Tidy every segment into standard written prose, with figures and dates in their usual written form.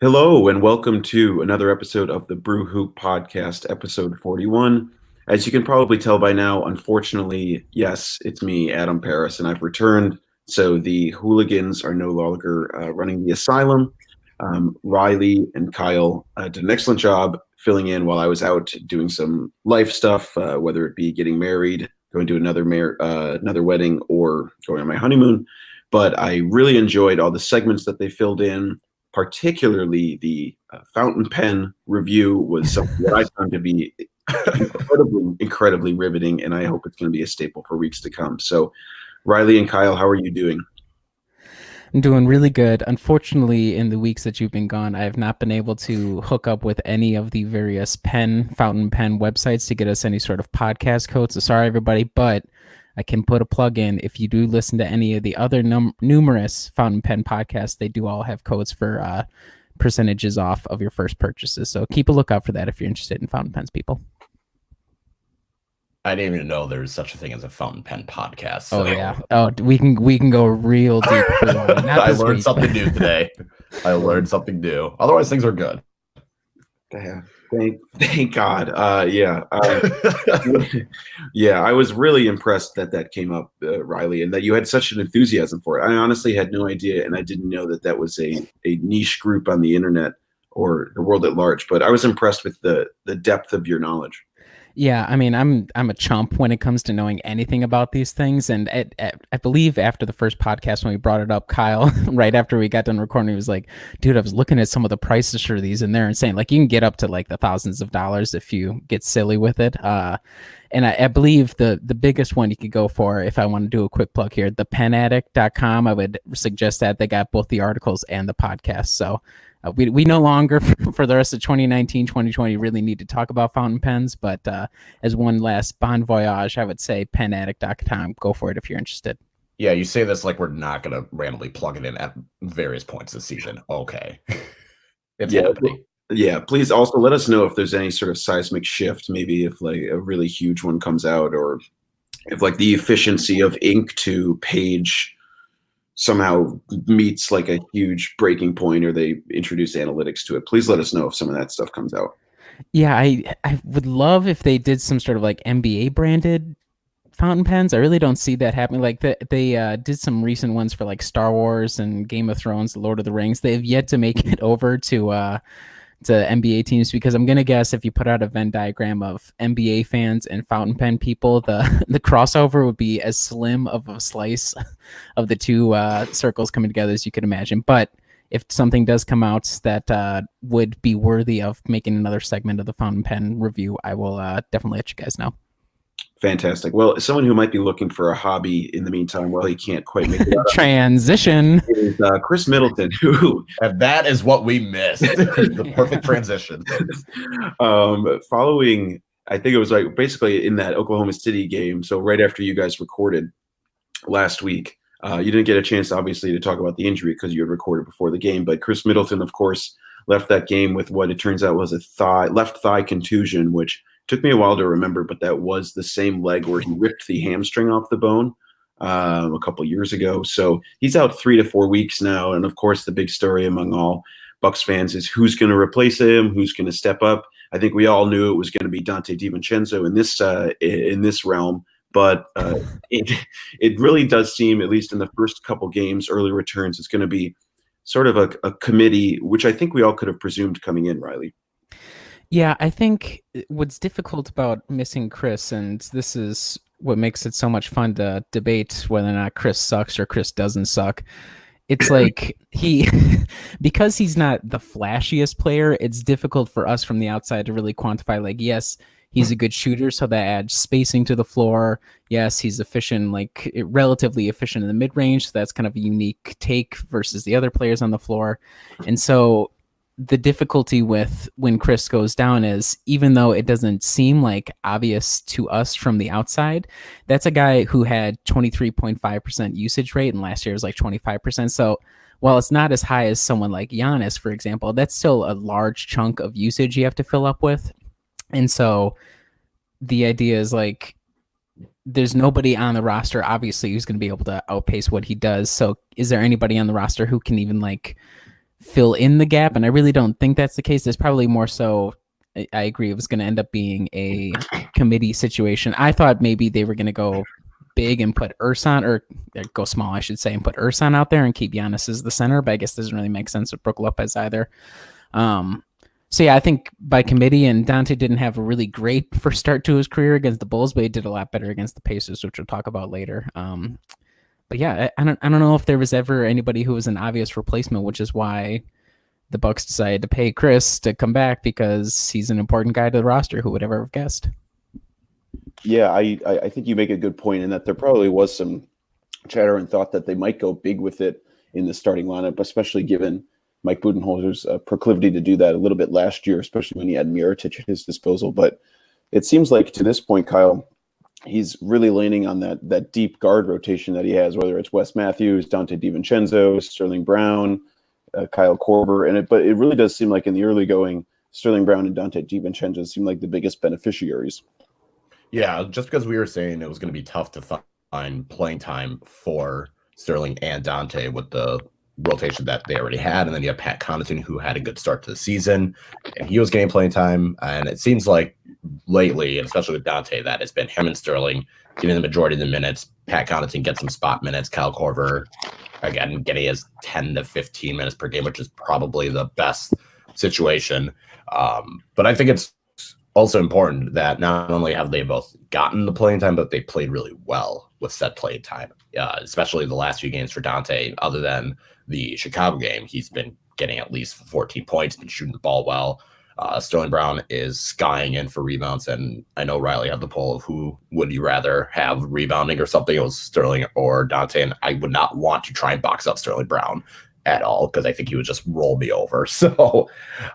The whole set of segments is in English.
Hello, and welcome to another episode of the Brew Hoop Podcast, episode 41. As you can probably tell by now, unfortunately, yes, it's me, Adam Paris, and I've returned. So the hooligans are no longer running the asylum. Riley and Kyle did an excellent job filling in while I was out doing some life stuff, whether it be getting married, going to another wedding, or going on my honeymoon. But I really enjoyed all the segments that they filled in. Particularly the fountain pen review was something that I found to be incredibly riveting, and I hope it's going to be a staple for weeks to come. So, Riley and Kyle, how are you doing? I'm doing really good. Unfortunately, in the weeks that you've been gone, I have not been able to hook up with any of the various fountain pen websites to get us any sort of podcast code. So sorry, everybody, but I can put a plug in. If you do listen to any of the other numerous fountain pen podcasts, they do all have codes for percentages off of your first purchases. So keep a lookout for that if you're interested in fountain pens, people. I didn't even know there's such a thing as a fountain pen podcast. So. Oh yeah. Oh, we can go real deep. I learned something new today. I learned something new. Otherwise, things are good. Yeah, thank God. Yeah, I was really impressed that came up, Riley, and that you had such an enthusiasm for it. I honestly had no idea, and I didn't know that was a niche group on the internet or the world at large. But I was impressed with the depth of your knowledge. Yeah, I mean, I'm a chump when it comes to knowing anything about these things, and I believe after the first podcast when we brought it up, Kyle, right after we got done recording, he was like, "Dude, I was looking at some of the prices for these, and they're insane. Like, you can get up to like the thousands of dollars if you get silly with it." And I believe the biggest one you could go for, if I want to do a quick plug here, the penaddict.com, I would suggest that they got both the articles and the podcast. So we no longer, for the rest of 2019, 2020, really need to talk about fountain pens. But as one last bon voyage, I would say penaddict.com. Go for it if you're interested. Yeah, you say this like we're not going to randomly plug it in at various points this season. Okay. Yeah, please also let us know if there's any sort of seismic shift, maybe if like a really huge one comes out, or if like the efficiency of ink to page somehow meets like a huge breaking point, or they introduce analytics to it. Please let us know if some of that stuff comes out. Yeah, I would love if they did some sort of like NBA branded fountain pens. I really don't see that happening. Like they did some recent ones for like Star Wars and Game of Thrones, Lord of the Rings. They have yet to make it over to NBA teams, because I'm gonna guess if you put out a Venn diagram of NBA fans and fountain pen people, the crossover would be as slim of a slice of the two circles coming together as you could imagine. But if something does come out that would be worthy of making another segment of the fountain pen review, I will definitely let you guys know. Fantastic. Well, someone who might be looking for a hobby in the meantime, while he can't quite make it transition, is Chris Middleton, who and that is what we missed. The perfect transition. Following, I think it was like basically in that Oklahoma City game. So right after you guys recorded last week, you didn't get a chance, obviously, to talk about the injury because you had recorded before the game. But Chris Middleton, of course, left that game with what it turns out was a left thigh contusion, which took me a while to remember, but that was the same leg where he ripped the hamstring off the bone a couple years ago. So he's out 3 to 4 weeks now. And of course, the big story among all Bucks fans is who's going to replace him, who's going to step up. I think we all knew it was going to be Dante DiVincenzo in this realm, but it really does seem, at least in the first couple games, early returns, it's going to be sort of a committee, which I think we all could have presumed coming in, Riley. Yeah, I think what's difficult about missing Chris, and this is what makes it so much fun to debate whether or not Chris sucks or Chris doesn't suck. It's like because he's not the flashiest player, it's difficult for us from the outside to really quantify, like, yes, he's a good shooter, so that adds spacing to the floor. Yes, he's efficient, like relatively efficient in the mid-range, so that's kind of a unique take versus the other players on the floor. And so the difficulty with when Chris goes down is, even though it doesn't seem like obvious to us from the outside, that's a guy who had 23.5% usage rate, and last year was like 25%. So while it's not as high as someone like Giannis, for example, that's still a large chunk of usage you have to fill up with. And so the idea is like, there's nobody on the roster, obviously, who's going to be able to outpace what he does. So is there anybody on the roster who can even like fill in the gap, and I really don't think that's the case. There's probably more so. I agree. It was going to end up being a committee situation. I thought maybe they were going to go big and put Ersan, or go small, I should say, and put Ersan out there and keep Giannis as the center. But I guess it doesn't really make sense with Brook Lopez either. So yeah, I think by committee, and Dante didn't have a really great first start to his career against the Bulls, but he did a lot better against the Pacers, which we'll talk about later. But yeah, I don't know if there was ever anybody who was an obvious replacement, which is why the Bucks decided to pay Chris to come back, because he's an important guy to the roster. Who would ever have guessed? Yeah, I think you make a good point in that there probably was some chatter and thought that they might go big with it in the starting lineup, especially given Mike Budenholzer's proclivity to do that a little bit last year, especially when he had Mirotic at his disposal. But it seems like to this point, Kyle, he's really leaning on that deep guard rotation that he has, whether it's Wes Matthews, Dante DiVincenzo, Sterling Brown, Kyle Korver. But it really does seem like in the early going, Sterling Brown and Dante DiVincenzo seem like the biggest beneficiaries. Yeah, just because we were saying it was going to be tough to find playing time for Sterling and Dante with the rotation that they already had, and then you have Pat Connaughton, who had a good start to the season, and he was getting playing time. And it seems like lately, and especially with Dante, that it's been him and Sterling getting the majority of the minutes. Pat Connaughton gets some spot minutes. Kyle Korver, again, getting his 10 to 15 minutes per game, which is probably the best situation. But I think it's also important that not only have they both gotten the playing time, but they played really well with set playing time, especially the last few games for Dante. Other than the Chicago game, he's been getting at least 14 points, been shooting the ball well. Sterling Brown is skying in for rebounds, and I know Riley had the poll of who would you rather have rebounding or something. It was Sterling or Dante, and I would not want to try and box up Sterling Brown at all, because I think he would just roll me over. So,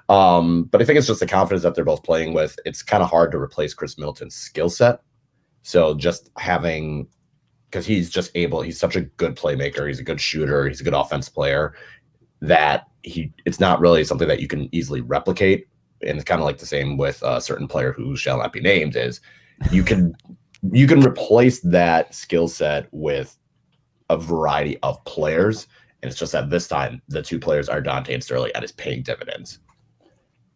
but I think it's just the confidence that they're both playing with. It's kind of hard to replace Chris Middleton's skill set. So just having, because he's such a good playmaker, he's a good shooter, he's a good offensive player, that it's not really something that you can easily replicate. And it's kind of like the same with a certain player who shall not be named, is you can replace that skill set with a variety of players. And it's just that this time, the two players are Dante and Sterling, and it's paying dividends.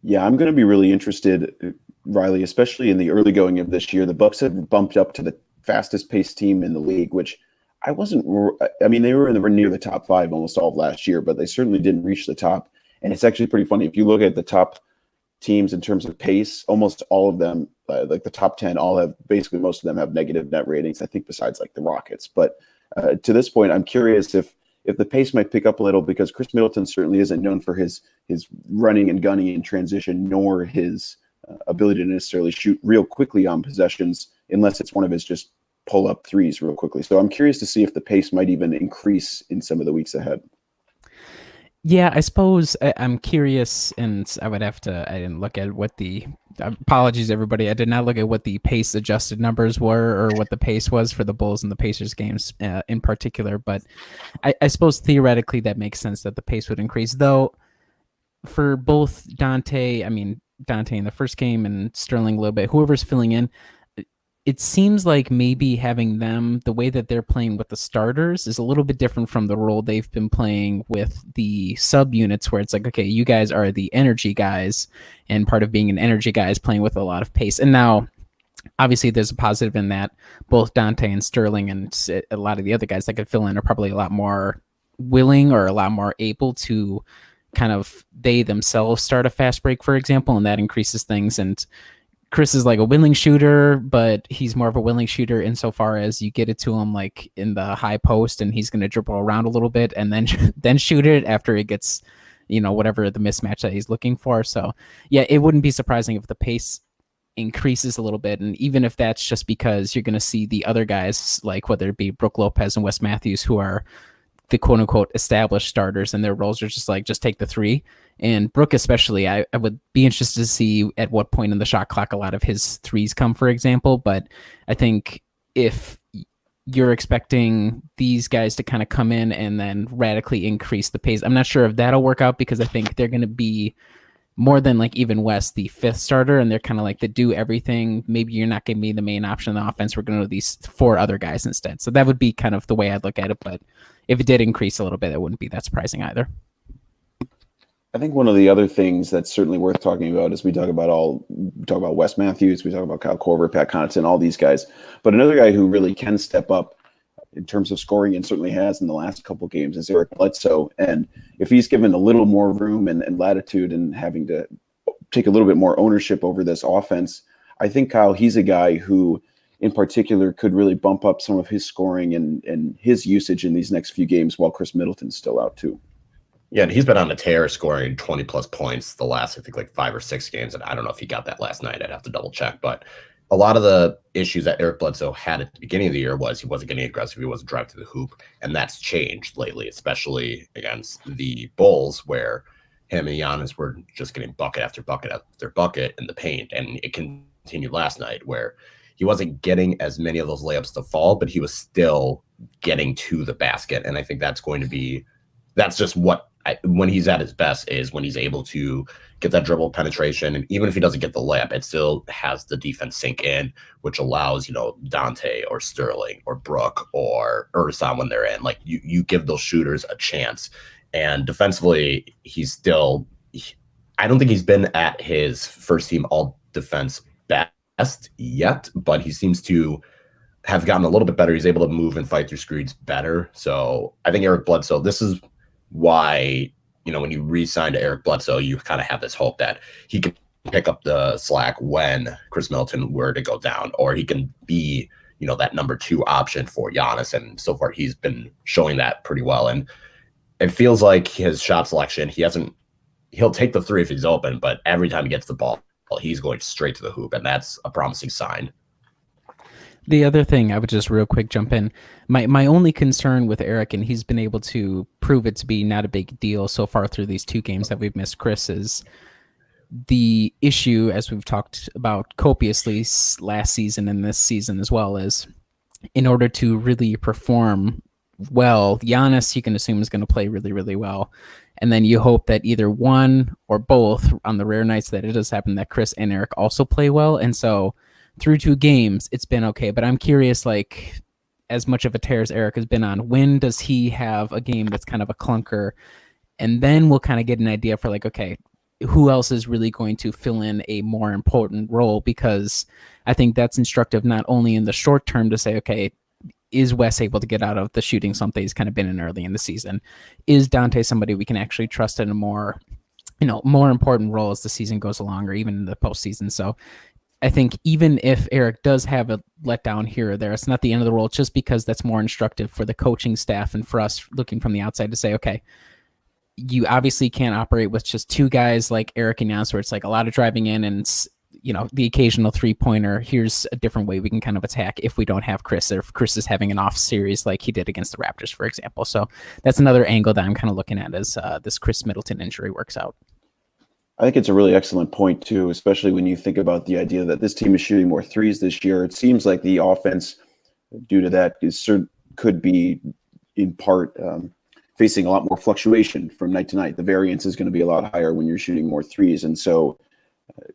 Yeah, I'm going to be really interested, Riley, especially in the early going of this year. The Bucks have bumped up to the fastest paced team in the league, which they were near the top 5 almost all of last year, but they certainly didn't reach the top. And it's actually pretty funny. If you look at the top teams in terms of pace, almost all of them, like the top 10, most of them have negative net ratings, I think, besides like the Rockets. But to this point, I'm curious if the pace might pick up a little, because Chris Middleton certainly isn't known for his running and gunning in transition, nor his ability to necessarily shoot real quickly on possessions, unless it's one of his just pull-up threes real quickly. So I'm curious to see if the pace might even increase in some of the weeks ahead. Yeah, I suppose I'm curious, and I didn't look at what apologies everybody, I did not look at what the pace adjusted numbers were, or what the pace was for the Bulls and the Pacers games in particular, but I suppose theoretically that makes sense that the pace would increase, though for both Dante in the first game and Sterling a little bit, whoever's filling in, it seems like maybe having them, the way that they're playing with the starters, is a little bit different from the role they've been playing with the subunits, where it's like, okay, you guys are the energy guys, and part of being an energy guy is playing with a lot of pace. And now, obviously, there's a positive in that both Dante and Sterling and a lot of the other guys that could fill in are probably a lot more willing, or a lot more able to kind of they themselves start a fast break, for example, and that increases things. And Chris is like a willing shooter, but he's more of a willing shooter insofar as you get it to him like in the high post, and he's going to dribble around a little bit and then shoot it after it gets, whatever the mismatch that he's looking for. So yeah, it wouldn't be surprising if the pace increases a little bit. And even if that's just because you're going to see the other guys, like whether it be Brook Lopez and Wes Matthews, who are the quote unquote established starters, and their roles are just take the three. And Brook especially, I would be interested to see at what point in the shot clock a lot of his threes come, for example. But I think if you're expecting these guys to kind of come in and then radically increase the pace, I'm not sure if that'll work out, because I think they're going to be more than like even West, the 5th starter, and they're kind of like the do everything. Maybe you're not going to be the main option in the offense. We're going to do these 4 other guys instead. So that would be kind of the way I'd look at it. But if it did increase a little bit, it wouldn't be that surprising either. I think one of the other things that's certainly worth talking about is we talk about Wes Matthews, we talk about Kyle Korver, Pat Connaughton, all these guys. But another guy who really can step up in terms of scoring and certainly has in the last couple games is Eric Bledsoe. And if he's given a little more room and latitude and having to take a little bit more ownership over this offense, I think, Kyle, he's a guy who in particular could really bump up some of his scoring and his usage in these next few games while Chris Middleton's still out too. Yeah, and he's been on a tear, scoring 20 plus points the last, I think, like 5 or 6 games. And I don't know if he got that last night. I'd have to double check. But a lot of the issues that Eric Bledsoe had at the beginning of the year was he wasn't getting aggressive, he wasn't driving to the hoop, and that's changed lately, especially against the Bulls, where him and Giannis were just getting bucket after bucket after bucket in the paint. And it continued last night, where he wasn't getting as many of those layups to fall, but he was still getting to the basket. And I think that's just what when he's at his best is when he's able to get that dribble penetration. And even if he doesn't get the layup, it still has the defense sink in, which allows, Dante or Sterling or Brook or Ersan when they're in, like you give those shooters a chance. And defensively, I don't think he's been at his first team all defense best yet, but he seems to have gotten a little bit better. He's able to move and fight through screens better. So I think Eric Bledsoe, this is why, when you re-sign to Eric Bledsoe, you kind of have this hope that he can pick up the slack when Chris Middleton were to go down, or he can be, that number 2 option for Giannis. And so far, he's been showing that pretty well. And it feels like his shot selection, he'll take the 3 if he's open, but every time he gets the ball, he's going straight to the hoop, and that's a promising sign. The other thing I would just real quick jump in. My only concern with Eric, and he's been able to prove it to be not a big deal so far through these 2 games that we've missed Chris, is the issue, as we've talked about copiously last season and this season as well, is in order to really perform well, Giannis, you can assume, is going to play really, really well. And then you hope that either one or both, on the rare nights that it does happen, that Chris and Eric also play well. And so through 2 games, it's been okay. But I'm curious, like, as much of a tear as Eric has been on, when does he have a game that's kind of a clunker? And then we'll kind of get an idea for, like, okay, who else is really going to fill in a more important role? Because I think that's instructive not only in the short term to say, okay, is Wes able to get out of the shooting slump that he's kind of been in early in the season? Is Dante somebody we can actually trust in a more important role as the season goes along, or even in the postseason? So I think even if Eric does have a letdown here or there, it's not the end of the world, just because that's more instructive for the coaching staff and for us looking from the outside to say, okay, you obviously can't operate with just 2 guys like Eric and Giannis, where it's like a lot of driving in and the occasional 3-pointer. Here's a different way we can kind of attack if we don't have Chris, or if Chris is having an off series like he did against the Raptors, for example. So that's another angle that I'm kind of looking at as this Chris Middleton injury works out. I think it's a really excellent point too, especially when you think about the idea that this team is shooting more threes this year. It seems like the offense, due to that, could be in part facing a lot more fluctuation from night to night. The variance is going to be a lot higher when you're shooting more threes. And so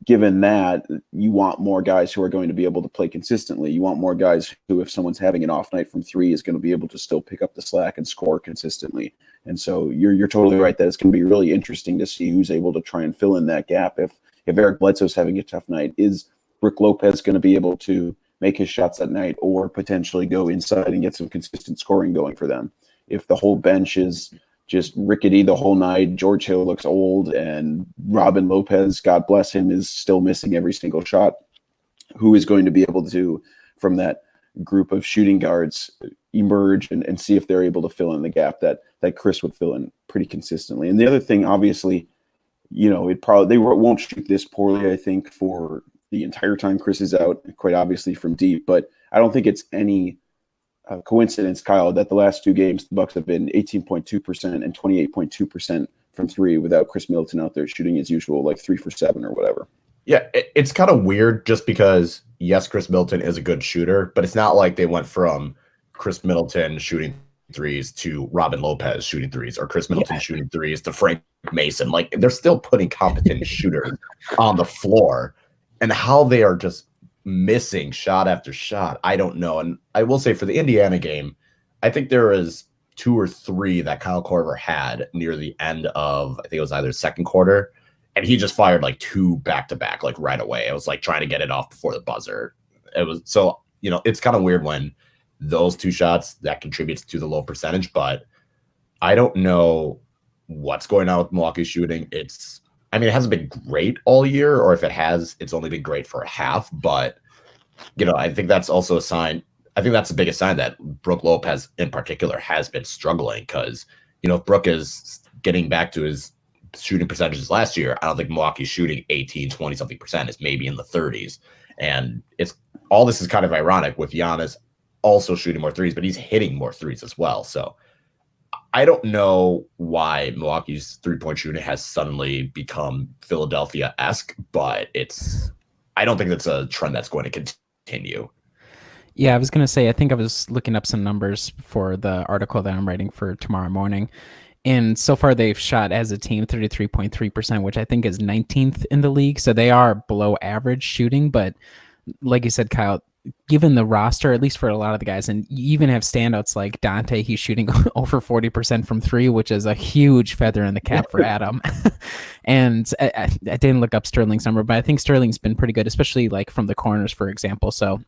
given that, you want more guys who are going to be able to play consistently. You want more guys who, if someone's having an off night from 3, is going to be able to still pick up the slack and score consistently. And so you're totally right that it's going to be really interesting to see who's able to try and fill in that gap. If Eric Bledsoe's having a tough night, is Brook Lopez going to be able to make his shots that night, or potentially go inside and get some consistent scoring going for them? If the whole bench is just rickety the whole night, George Hill looks old, and Robin Lopez, God bless him, is still missing every single shot, who is going to be able to, from that group of shooting guards, emerge and see if they're able to fill in the gap that Chris would fill in pretty consistently? And the other thing, obviously, they won't shoot this poorly, I think, for the entire time Chris is out, quite obviously from deep, but I don't think it's any coincidence, Kyle, that the last 2 games the Bucks have been 18.2% and 28.2% from 3 without Chris Middleton out there shooting as usual, like 3 for 7 or whatever. Yeah, it's kind of weird, just because, yes, Chris Middleton is a good shooter, but it's not like they went from Chris Middleton shooting threes to Robin Lopez shooting threes, or Chris Middleton shooting threes to Frank Mason. Like, they're still putting competent shooters on the floor, and how they are just missing shot after shot, I don't know. And I will say, for the Indiana game, I think there is 2 or 3 that Kyle Korver had near the end of, I think it was either second quarter, and he just fired like 2 back-to-back, like right away. It was like trying to get it off before the buzzer. It was so, it's kind of weird when those 2 shots that contributes to the low percentage, but I don't know what's going on with Milwaukee shooting. It hasn't been great all year, or if it has, it's only been great for a half, but I think that's also a sign. I think that's the biggest sign that Brook Lopez in particular has been struggling, because, if Brook is getting back to his shooting percentages last year, I don't think Milwaukee's shooting 18, 20 something percent. Is maybe in the 30s. And all this is kind of ironic with Giannis also shooting more threes, but he's hitting more threes as well. So I don't know why Milwaukee's 3-point shooting has suddenly become Philadelphia-esque, but I don't think that's a trend that's going to continue. Yeah, I was going to say, I think I was looking up some numbers for the article that I'm writing for tomorrow morning. And so far they've shot as a team 33.3%, which I think is 19th in the league. So they are below average shooting. But like you said, Kyle, given the roster, at least for a lot of the guys, and you even have standouts like Dante, he's shooting over 40% from 3, which is a huge feather in the cap for Adam. And I didn't look up Sterling's number, but I think Sterling's been pretty good, especially like from the corners, for example. So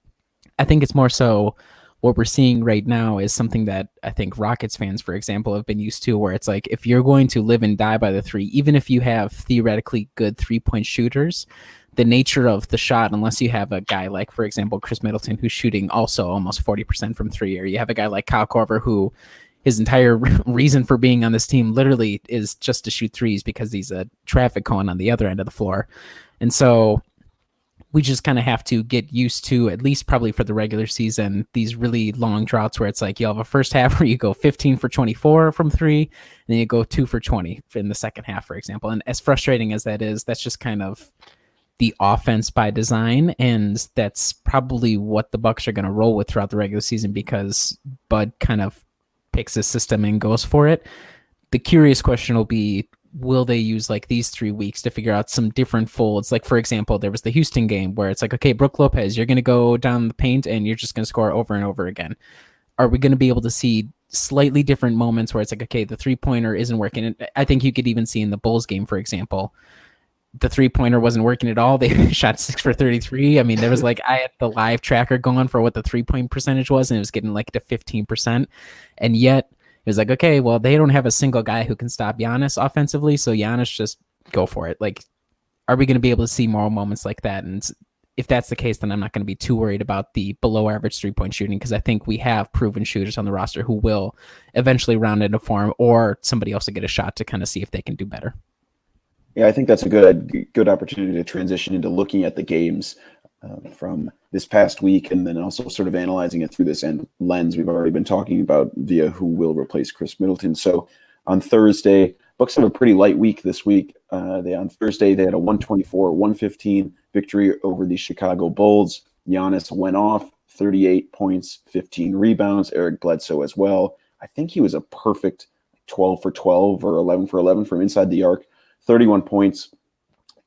I think it's more so what we're seeing right now is something that I think Rockets fans, for example, have been used to, where it's like, if you're going to live and die by the 3, even if you have theoretically good 3-point shooters, the nature of the shot, unless you have a guy like, for example, Chris Middleton, who's shooting also almost 40% from 3, or you have a guy like Kyle Korver, who his entire reason for being on this team literally is just to shoot threes because he's a traffic cone on the other end of the floor. And so we just kind of have to get used to, at least probably for the regular season, these really long droughts where it's like you'll have a first half where you go 15 for 24 from 3, and then you go 2 for 20 in the second half, for example. And as frustrating as that is, that's just kind of the offense by design, and that's probably what the Bucks are going to roll with throughout the regular season, because Bud kind of picks a system and goes for it. The curious question will be, will they use like these 3 weeks to figure out some different folds? Like, for example, there was the Houston game where it's like, okay, Brook Lopez, you're going to go down the paint and you're just going to score over and over again. Are we going to be able to see slightly different moments where it's like, okay, the 3-pointer isn't working? And I think you could even see in the Bulls game, for example, the 3-pointer wasn't working at all. They shot 6 for 33. I mean, there was like, I had the live tracker going for what the 3-point percentage was, and it was getting like to 15%. And yet it was like, okay, well, they don't have a single guy who can stop Giannis offensively, so Giannis just go for it. Like, are we going to be able to see more moments like that? And if that's the case, then I'm not going to be too worried about the below average 3-point shooting, because I think we have proven shooters on the roster who will eventually round into form, or somebody else will get a shot to kind of see if they can do better. Yeah, I think that's a good opportunity to transition into looking at the games from this past week, and then also sort of analyzing it through this lens we've already been talking about via who will replace Chris Middleton. So on Thursday, Bucks have a pretty light week this week. On Thursday, they had a 124-115 victory over the Chicago Bulls. Giannis went off, 38 points, 15 rebounds. Eric Bledsoe as well. I think he was a perfect 12 for 12 or 11 for 11 from inside the arc. 31 points,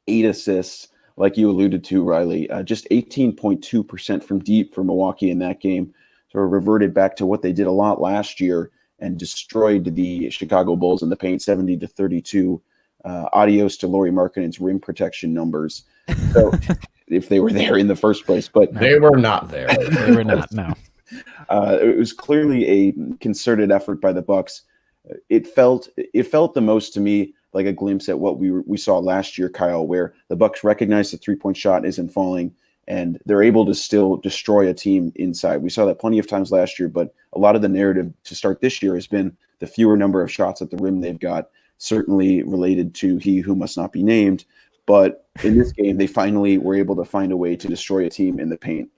8 assists, like you alluded to, Riley. Just 18.2% from deep for Milwaukee in that game. Sort of reverted back to what they did a lot last year and destroyed the Chicago Bulls in the paint, 70-32. Adios to Lauri Markkanen's rim protection numbers. So if they were there in the first place, but they were not there. They were not. No. It was clearly a concerted effort by the Bucks. It felt the most to me like a glimpse at what we saw last year, Kyle, where the Bucks recognize the 3-point shot isn't falling, and they're able to still destroy a team inside. We saw that plenty of times last year, but a lot of the narrative to start this year has been the fewer number of shots at the rim they've got, certainly related to he who must not be named. But in this game, they finally were able to find a way to destroy a team in the paint.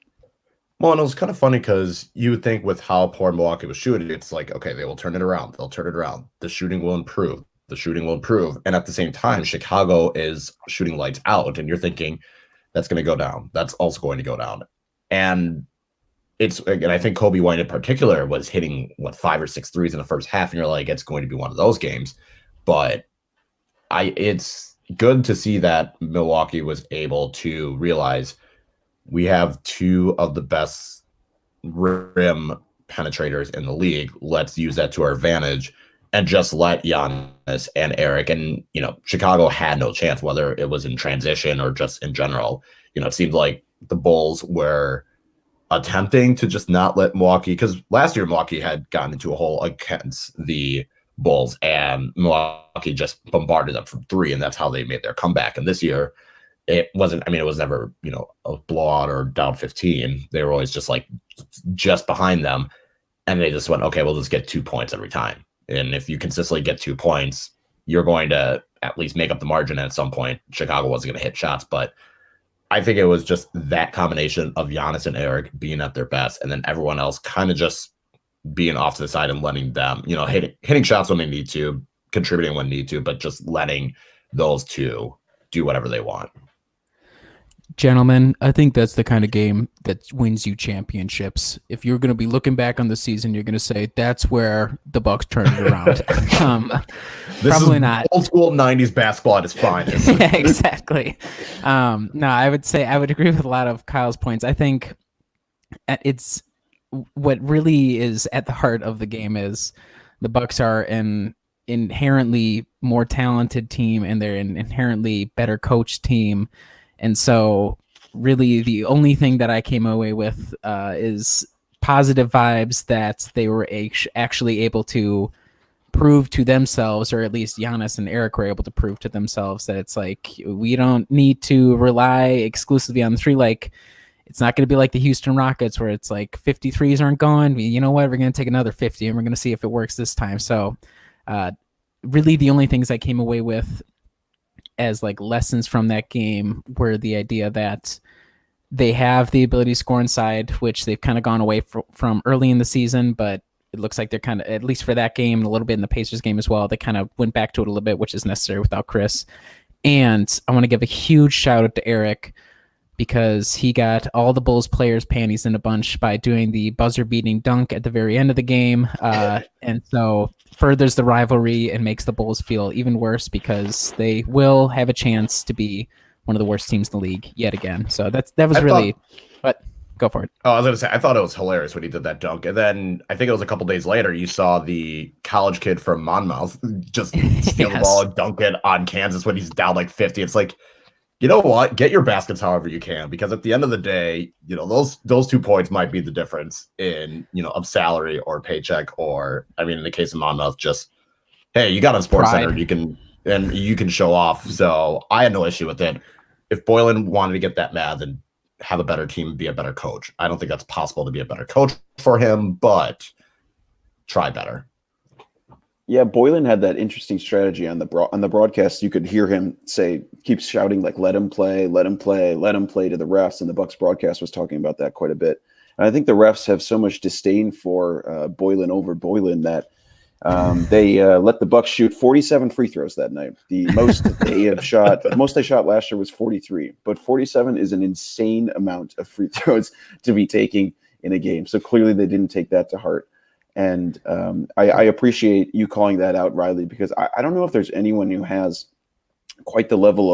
Well, and it was kind of funny because you would think with how poor Milwaukee was shooting, it's like, okay, they will turn it around. They'll turn it around. The shooting will improve. The shooting will improve. And at the same time, Chicago is shooting lights out, and you're thinking that's going to go down. That's also going to go down. And I think Kobe White in particular was hitting 5 or 6 threes in the first half, and you're like, it's going to be one of those games. But it's good to see that Milwaukee was able to realize we have 2 of the best rim penetrators in the league. Let's use that to our advantage and just let Giannis and Eric and, Chicago had no chance, whether it was in transition or just in general. It seemed like the Bulls were attempting to just not let Milwaukee, because last year Milwaukee had gotten into a hole against the Bulls and Milwaukee just bombarded them from three, and that's how they made their comeback. And this year, it wasn't, it was never, a blowout or down 15. They were always just behind them. And they just went, okay, we'll just get 2 points every time. And if you consistently get 2 points, you're going to at least make up the margin. And at some point, Chicago wasn't going to hit shots. But I think it was just that combination of Giannis and Eric being at their best, and then everyone else kind of just being off to the side and letting them, hitting shots when they need to, contributing when need to, but just letting those two do whatever they want. Gentlemen, I think that's the kind of game that wins you championships. If you're going to be looking back on the season, you're going to say that's where the Bucks turned it around. Probably not. Old school 90s basketball at its finest. Yeah, exactly. No, I would agree with a lot of Kyle's points. I think it's what really is at the heart of the game is the Bucks are an inherently more talented team, and they're an inherently better coached team. And so really the only thing that I came away with is positive vibes that they were actually able to prove to themselves, or at least Giannis and Eric were able to prove to themselves that it's like, we don't need to rely exclusively on the three. Like, it's not going to be like the Houston Rockets where it's like 53s aren't going. You know what? We're going to take another 50 and we're going to see if it works this time. So really the only things I came away with as like lessons from that game were the idea that they have the ability to score inside, which they've kind of gone away from early in the season, but it looks like they're kind of, at least for that game and a little bit in the Pacers game as well, they kind of went back to it a little bit, which is necessary without Chris. And I want to give a huge shout out to Eric, because he got all the Bulls players' panties in a bunch by doing the buzzer-beating dunk at the very end of the game. And so furthers the rivalry and makes the Bulls feel even worse, because they will have a chance to be one of the worst teams in the league yet again. So that was but go for it. Oh, I was going to say, I thought it was hilarious when he did that dunk. And then I think it was a couple days later, you saw the college kid from Monmouth just steal the ball and dunk it on Kansas when he's down like 50. It's like, you know what? Get your baskets however you can, because at the end of the day, those 2 points might be the difference in, of salary or paycheck, or, in the case of Monmouth, just, hey, you got a sports center, you can show off. So I had no issue with it. If Boylen wanted to get that mad, then have a better team, be a better coach. I don't think that's possible to be a better coach for him, but try better. Yeah, Boylen had that interesting strategy on the broadcast. You could hear him keep shouting like, "Let him play, let him play, let him play" to the refs, and the Bucks broadcast was talking about that quite a bit. And I think the refs have so much disdain for Boylen over Boylen that they let the Bucks shoot 47 free throws that night. The most they shot last year was 43, but 47 is an insane amount of free throws to be taking in a game. So clearly they didn't take that to heart. And I appreciate you calling that out, Riley, because I don't know if there's anyone who has quite the level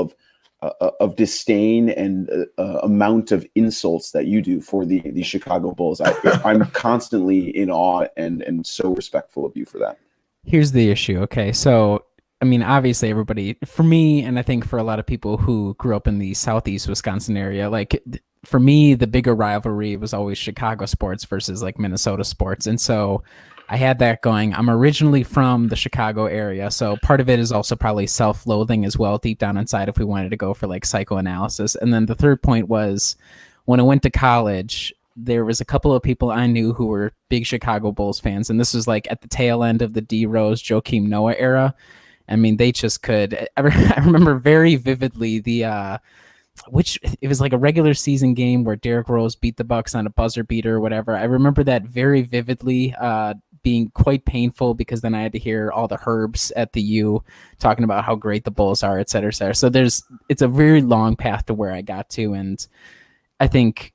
of disdain and amount of insults that you do for the Chicago Bulls. I'm constantly in awe and so respectful of you for that. Here's the issue. Okay, so obviously everybody, for me, and I think for a lot of people who grew up in the Southeast Wisconsin area, like, for me, the bigger rivalry was always Chicago sports versus like Minnesota sports. And so I had that going. I'm originally from the Chicago area, so part of it is also probably self-loathing as well, deep down inside, if we wanted to go for like psychoanalysis. And then the third point was, when I went to college, there was a couple of people I knew who were big Chicago Bulls fans. And this was like at the tail end of the D Rose, Joakim Noah era. They just could. I remember very vividly it was like a regular season game where Derrick Rose beat the Bucks on a buzzer beater or whatever. I remember that very vividly, being quite painful, because then I had to hear all the Herbs at the U talking about how great the Bulls are, et cetera, et cetera. So it's a very long path to where I got to. And I think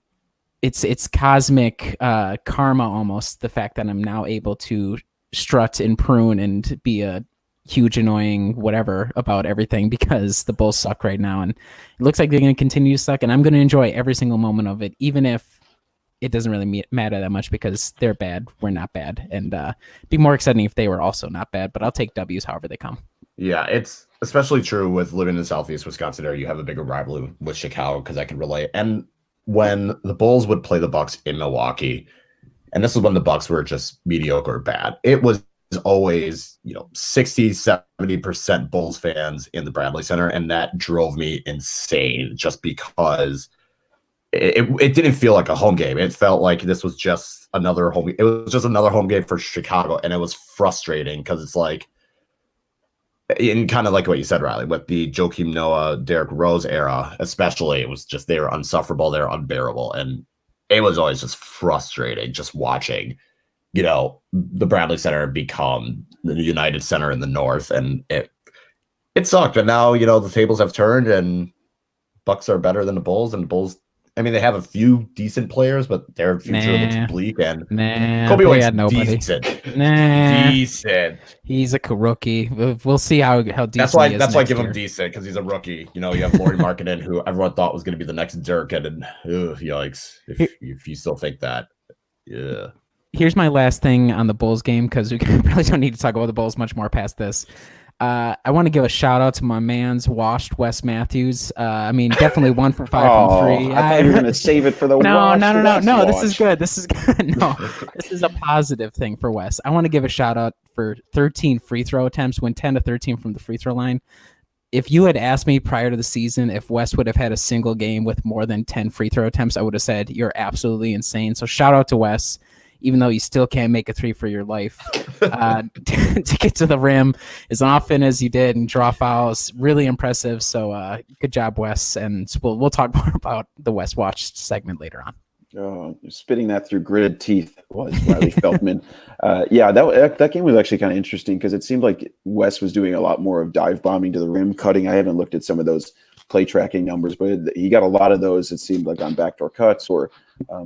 it's cosmic karma almost, the fact that I'm now able to strut and prune and be a huge annoying whatever about everything, because the Bulls suck right now, and it looks like they're going to continue to suck, and I'm going to enjoy every single moment of it, even if it doesn't really matter that much because they're bad, we're not bad, and it'd be more exciting if they were also not bad. But I'll take W's however they come. Yeah, it's especially true with living in Southeast Wisconsin area. You have a bigger rivalry with Chicago because I can relate. And when the Bulls would play the Bucks in Milwaukee, and this is when the Bucks were just mediocre or bad, it was always 60-70% Bulls fans in the Bradley Center, and that drove me insane just because it didn't feel like a home game. It felt like this was just another home. It was just another home game for Chicago, and it was frustrating because it's like, in kind of like what you said, Riley, with the Joakim Noah, Derrick Rose era, especially, it was just they were unsufferable, they're unbearable, and it was always just frustrating just watching, the Bradley Center become the United Center in the North, and it sucked. And now the tables have turned, and Bucks are better than the Bulls, and the Bulls. I mean, they have a few decent players, but their future looks bleak. And Kobe White's decent. Decent. He's a rookie. We'll see how decent. That's why. He is That's why I next give year. him decent, because he's a rookie. You have Lauri Markkanen, who everyone thought was going to be the next Dirk, and yikes! If you still think that, yeah. Here's my last thing on the Bulls game, because we really don't need to talk about the Bulls much more past this. I want to give a shout out to my man's washed Wes Matthews. I mean, definitely 1 for 5 from 3. I thought you were going to save it for the No. watch. This is good. This is good. No, this is a positive thing for Wes. I want to give a shout out for 13 free throw attempts, went 10 to 13 from the free throw line. If you had asked me prior to the season if Wes would have had a single game with more than 10 free throw attempts, I would have said you're absolutely insane. So shout out to Wes. Even though you still can't make a 3 for your life, to get to the rim as often as you did and draw fouls, really impressive. So good job, Wes. And we'll talk more about the Wes Watch segment later on. Spitting that through gritted teeth was Riley Feldman. That game was actually kind of interesting because it seemed like Wes was doing a lot more of dive bombing to the rim, cutting. I haven't looked at some of those play tracking numbers, but he got a lot of those. It seemed like on backdoor cuts or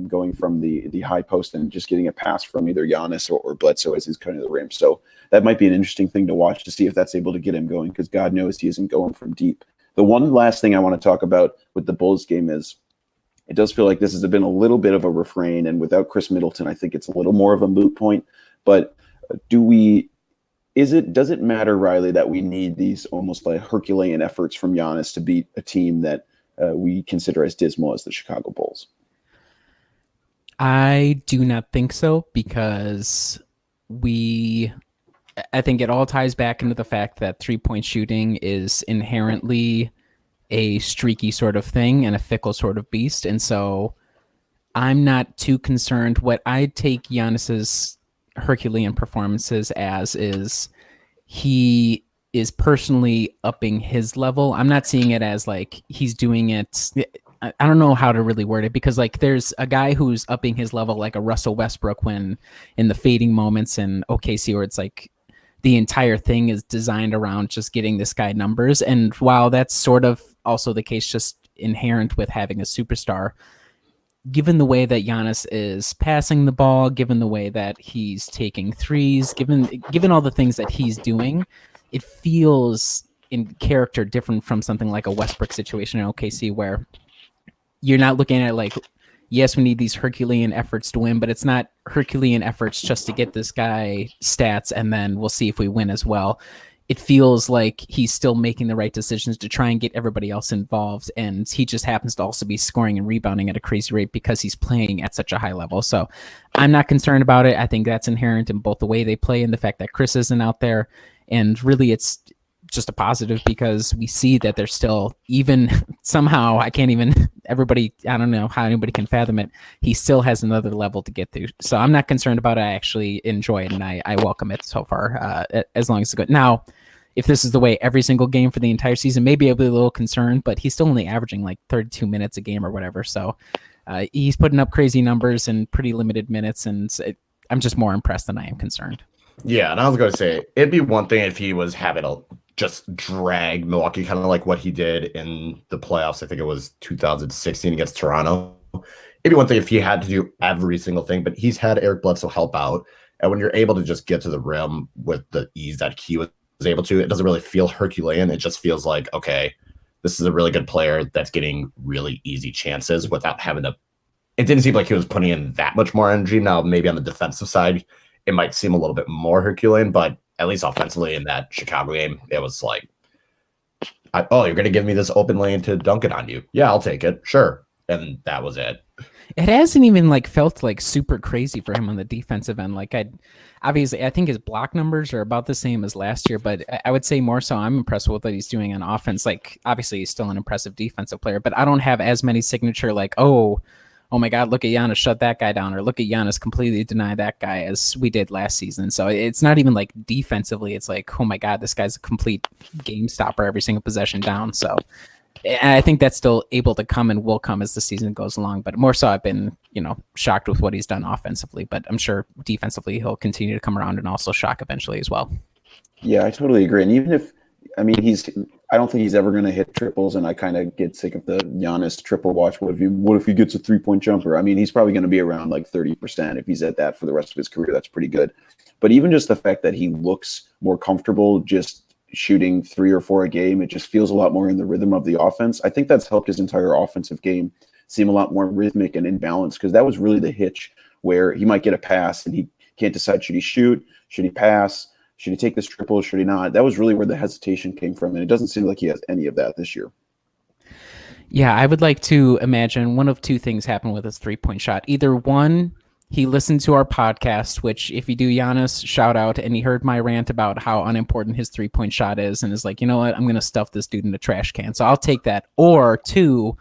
going from the high post and just getting a pass from either Giannis or Bledsoe as he's cutting the rim. So that might be an interesting thing to watch to see if that's able to get him going, because God knows he isn't going from deep. The one last thing I want to talk about with the Bulls game is it does feel like this has been a little bit of a refrain, and without Chris Middleton, I think it's a little more of a moot point. But does it matter, Riley, that we need these almost like Herculean efforts from Giannis to beat a team that we consider as dismal as the Chicago Bulls? I do not think so, because I think it all ties back into the fact that 3-point shooting is inherently a streaky sort of thing and a fickle sort of beast. And so I'm not too concerned. What I take Giannis's Herculean performances as is he is personally upping his level. I'm not seeing it as like he's doing it. I don't know how to really word it, because like there's a guy who's upping his level like a Russell Westbrook when in the fading moments in OKC, where it's like the entire thing is designed around just getting this guy numbers. And while that's sort of also the case, just inherent with having a superstar, given the way that Giannis is passing the ball, given the way that he's taking threes, given all the things that he's doing, it feels in character different from something like a Westbrook situation in OKC, where you're not looking at like, yes, we need these Herculean efforts to win, but it's not Herculean efforts just to get this guy stats and then we'll see if we win as well. It feels like he's still making the right decisions to try and get everybody else involved, and he just happens to also be scoring and rebounding at a crazy rate because he's playing at such a high level. So I'm not concerned about it. I think that's inherent in both the way they play and the fact that Chris isn't out there, and really it's just a positive because we see that they're still, even somehow, I don't know how anybody can fathom it, he still has another level to get to. So I'm not concerned about it. I actually enjoy it, and I welcome it so far, as long as it's good. Now, if this is the way every single game for the entire season, maybe I'll be a little concerned, but he's still only averaging like 32 minutes a game or whatever. So he's putting up crazy numbers in pretty limited minutes, and I'm just more impressed than I am concerned. Yeah, and I was going to say, it'd be one thing if he was having a just drag Milwaukee, kind of like what he did in the playoffs. I think it was 2016 against Toronto. It'd be one thing if he had to do every single thing, but he's had Eric Bledsoe help out. And when you're able to just get to the rim with the ease that he was able to, it doesn't really feel Herculean. It just feels like, okay, this is a really good player that's getting really easy chances without having to it didn't seem like he was putting in that much more energy. Now, maybe on the defensive side, it might seem a little bit more Herculean, but at least offensively in that Chicago game, it was like, oh, you're going to give me this open lane to dunk it on you. Yeah, I'll take it. Sure. And that was it. It hasn't even like felt like super crazy for him on the defensive end. Like I think his block numbers are about the same as last year, but I would say more so I'm impressed with what he's doing on offense. Like obviously he's still an impressive defensive player, but I don't have as many signature like, oh my God, look at Giannis shut that guy down, or look at Giannis completely deny that guy as we did last season. So it's not even like defensively. It's like, oh my God, this guy's a complete game stopper every single possession down. So and I think that's still able to come and will come as the season goes along. But more so, I've been, shocked with what he's done offensively. But I'm sure defensively, he'll continue to come around and also shock eventually as well. Yeah, I totally agree. And even if, I don't think he's ever going to hit triples. And I kind of get sick of the Giannis triple watch. What if he gets a 3-point jumper? I mean, he's probably going to be around like 30%. If he's at that for the rest of his career, that's pretty good. But even just the fact that he looks more comfortable just shooting 3 or 4 a game, it just feels a lot more in the rhythm of the offense. I think that's helped his entire offensive game seem a lot more rhythmic and in balance, because that was really the hitch where he might get a pass and he can't decide, should he shoot, should he pass, should he take this triple, should he not? That was really where the hesitation came from, and it doesn't seem like he has any of that this year. Yeah, I would like to imagine one of two things happen with his 3-point shot. Either one, he listened to our podcast, which if you do, Giannis, shout out, and he heard my rant about how unimportant his 3-point shot is and is like, you know what, I'm going to stuff this dude in a trash can. So I'll take that. Or two,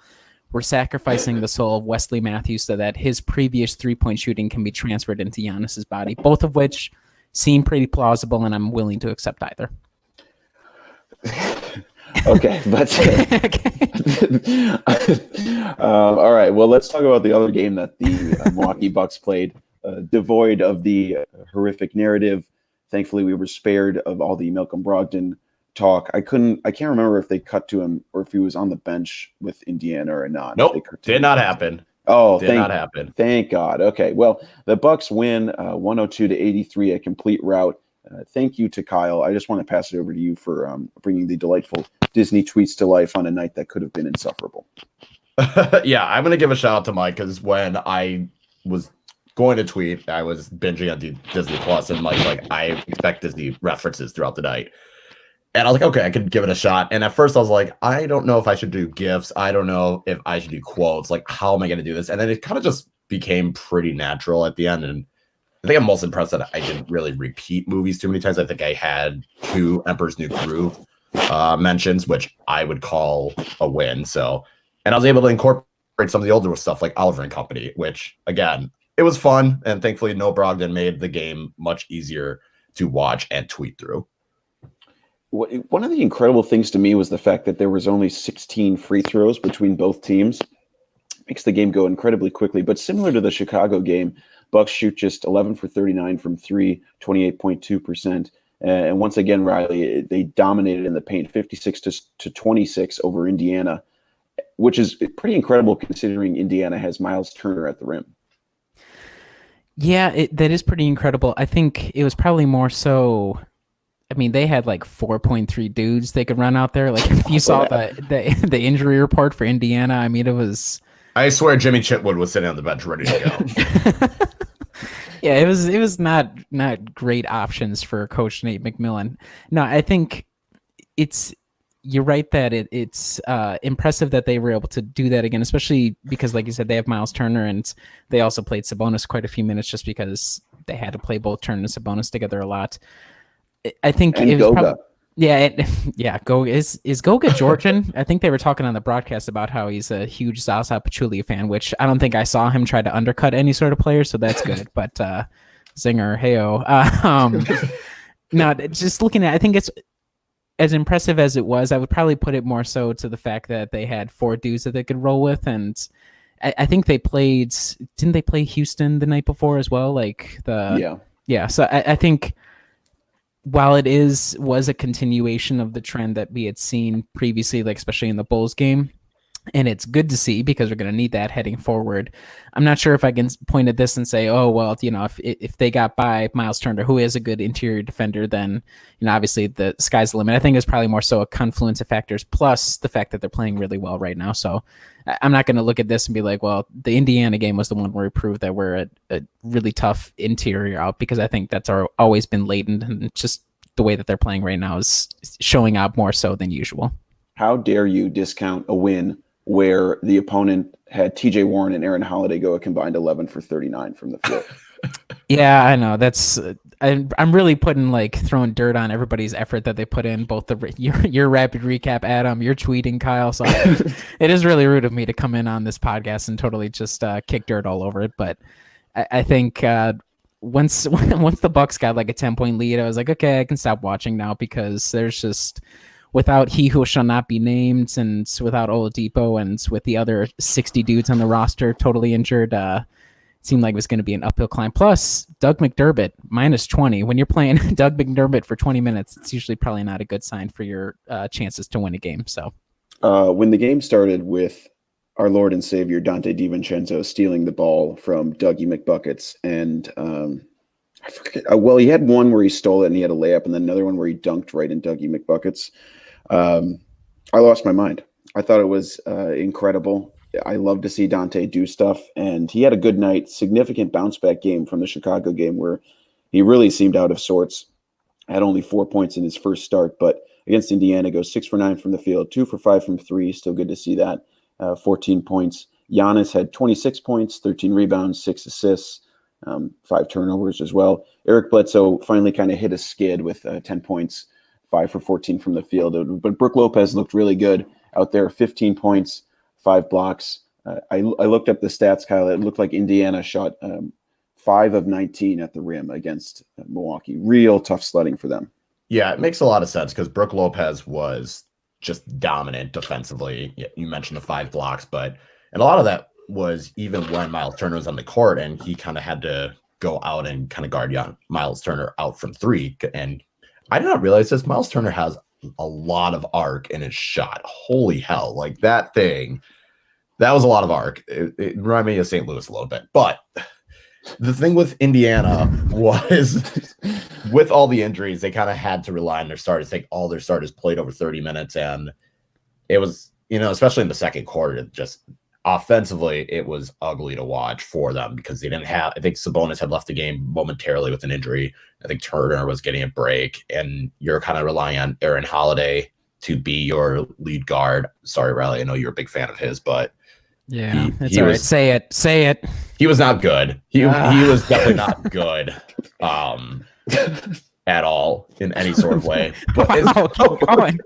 we're sacrificing the soul of Wesley Matthews so that his previous 3-point shooting can be transferred into Giannis's body, both of which seem pretty plausible, and I'm willing to accept either. Okay, but all right. Well, let's talk about the other game that the Milwaukee Bucks played, devoid of the horrific narrative. Thankfully, we were spared of all the Malcolm Brogdon talk. I can't remember if they cut to him or if he was on the bench with Indiana or not. Nope, did not happen. Oh, did not happen. Thank God. Okay, well, the Bucks win 102-83, a complete rout. Thank you to Kyle. I just want to pass it over to you for bringing the delightful Disney tweets to life on a night that could have been insufferable. Yeah, I'm going to give a shout out to Mike, because when I was going to tweet, I was binging on Disney Plus, and Mike's like, I expect Disney references throughout the night. And I was like, okay, I could give it a shot. And at first I was like, I don't know if I should do GIFs. I don't know if I should do quotes. Like, how am I going to do this? And then it kind of just became pretty natural at the end. And I think I'm most impressed that I didn't really repeat movies too many times. I think I had 2 Emperor's New Groove mentions, which I would call a win. So, and I was able to incorporate some of the older stuff like Oliver and Company, which again, it was fun. And thankfully no Brogdon made the game much easier to watch and tweet through. One of the incredible things to me was the fact that there was only 16 free throws between both teams. Makes the game go incredibly quickly. But similar to the Chicago game, Bucks shoot just 11 for 39 from 3, 28.2%. And once again, Riley, they dominated in the paint, 56 to 26 over Indiana, which is pretty incredible considering Indiana has Miles Turner at the rim. Yeah, that is pretty incredible. I think it was probably more so. I mean, they had like 4.3 dudes they could run out there. Like if you saw the injury report for Indiana, I mean, it was. I swear Jimmy Chitwood was sitting on the bench ready to go. Yeah, it was not great options for Coach Nate McMillan. No, I think you're right that it's impressive that they were able to do that again, especially because, like you said, they have Miles Turner, and they also played Sabonis quite a few minutes just because they had to play both Turner and Sabonis together a lot. I think and it was Goga. Is Goga Georgian? I think they were talking on the broadcast about how he's a huge Zaza Pachulia fan, which I don't think I saw him try to undercut any sort of player, so that's good. But Zinger, heyo. No, just looking at, I think it's as impressive as it was. I would probably put it more so to the fact that they had 4 dudes that they could roll with, and I think they played. Didn't they play Houston the night before as well? Yeah. So I think. While it was a continuation of the trend that we had seen previously, like especially in the Bulls game, And it's good to see because we're going to need that heading forward. I'm not sure if I can point at this and say, oh, well, if they got by Miles Turner, who is a good interior defender, then, obviously the sky's the limit. I think it's probably more so a confluence of factors plus the fact that they're playing really well right now. So I'm not going to look at this and be like, well, the Indiana game was the one where we proved that we're a really tough interior out, because I think that's always been latent, and just the way that they're playing right now is showing up more so than usual. How dare you discount a win where the opponent had TJ Warren and Aaron Holiday go a combined 11 for 39 from the field? Yeah, I know. That's I'm really throwing dirt on everybody's effort that they put in, both your rapid recap, Adam, your tweeting, Kyle. So it is really rude of me to come in on this podcast and totally just kick dirt all over it. But I think once the Bucks got like a 10-point lead, I was like, okay, I can stop watching now, because there's just, without he who shall not be named, and without Oladipo, and with the other 60 dudes on the roster totally injured, it seemed like it was going to be an uphill climb. Plus, Doug McDermott, -20. When you're playing Doug McDermott for 20 minutes, it's usually probably not a good sign for your chances to win a game. So, when the game started with our Lord and Savior Dante DiVincenzo stealing the ball from Dougie McBuckets, and I forget. Well, he had one where he stole it and he had a layup, and then another one where he dunked right in Dougie McBuckets. I lost my mind. I thought it was incredible. I love to see Dante do stuff, and he had a good night. Significant bounce back game from the Chicago game where he really seemed out of sorts. Had only 4 points in his first start, but against Indiana goes 6 for 9 from the field, 2 for 5 from three. Still good to see that. 14 points. Giannis had 26 points, 13 rebounds, 6 assists, 5 turnovers as well. Eric Bledsoe finally kind of hit a skid with 10 points, 5 for 14 from the field. But Brook Lopez looked really good out there, 15 points, 5 blocks. I looked up the stats, Kyle. It looked like Indiana shot 5 of 19 at the rim against Milwaukee. Real tough sledding for them. Yeah, it makes a lot of sense because Brook Lopez was just dominant defensively. You mentioned the 5 blocks, and a lot of that was even when Miles Turner was on the court, and he kind of had to go out and kind of guard Miles Turner out from 3. And I did not realize this. Miles Turner has a lot of arc in his shot. Holy hell. Like that was a lot of arc. It reminded me of St. Louis a little bit. But the thing with Indiana was with all the injuries, they kind of had to rely on their starters. I think all their starters played over 30 minutes. And it was, especially in the second quarter, just offensively, it was ugly to watch for them because they didn't have, I think Sabonis had left the game momentarily with an injury. I think Turner was getting a break, and you're kind of relying on Aaron Holiday to be your lead guard. Sorry, Riley, I know you're a big fan of his, but yeah, it's all right. Say it. He was not good. He was definitely not good at all in any sort of way. But keep going.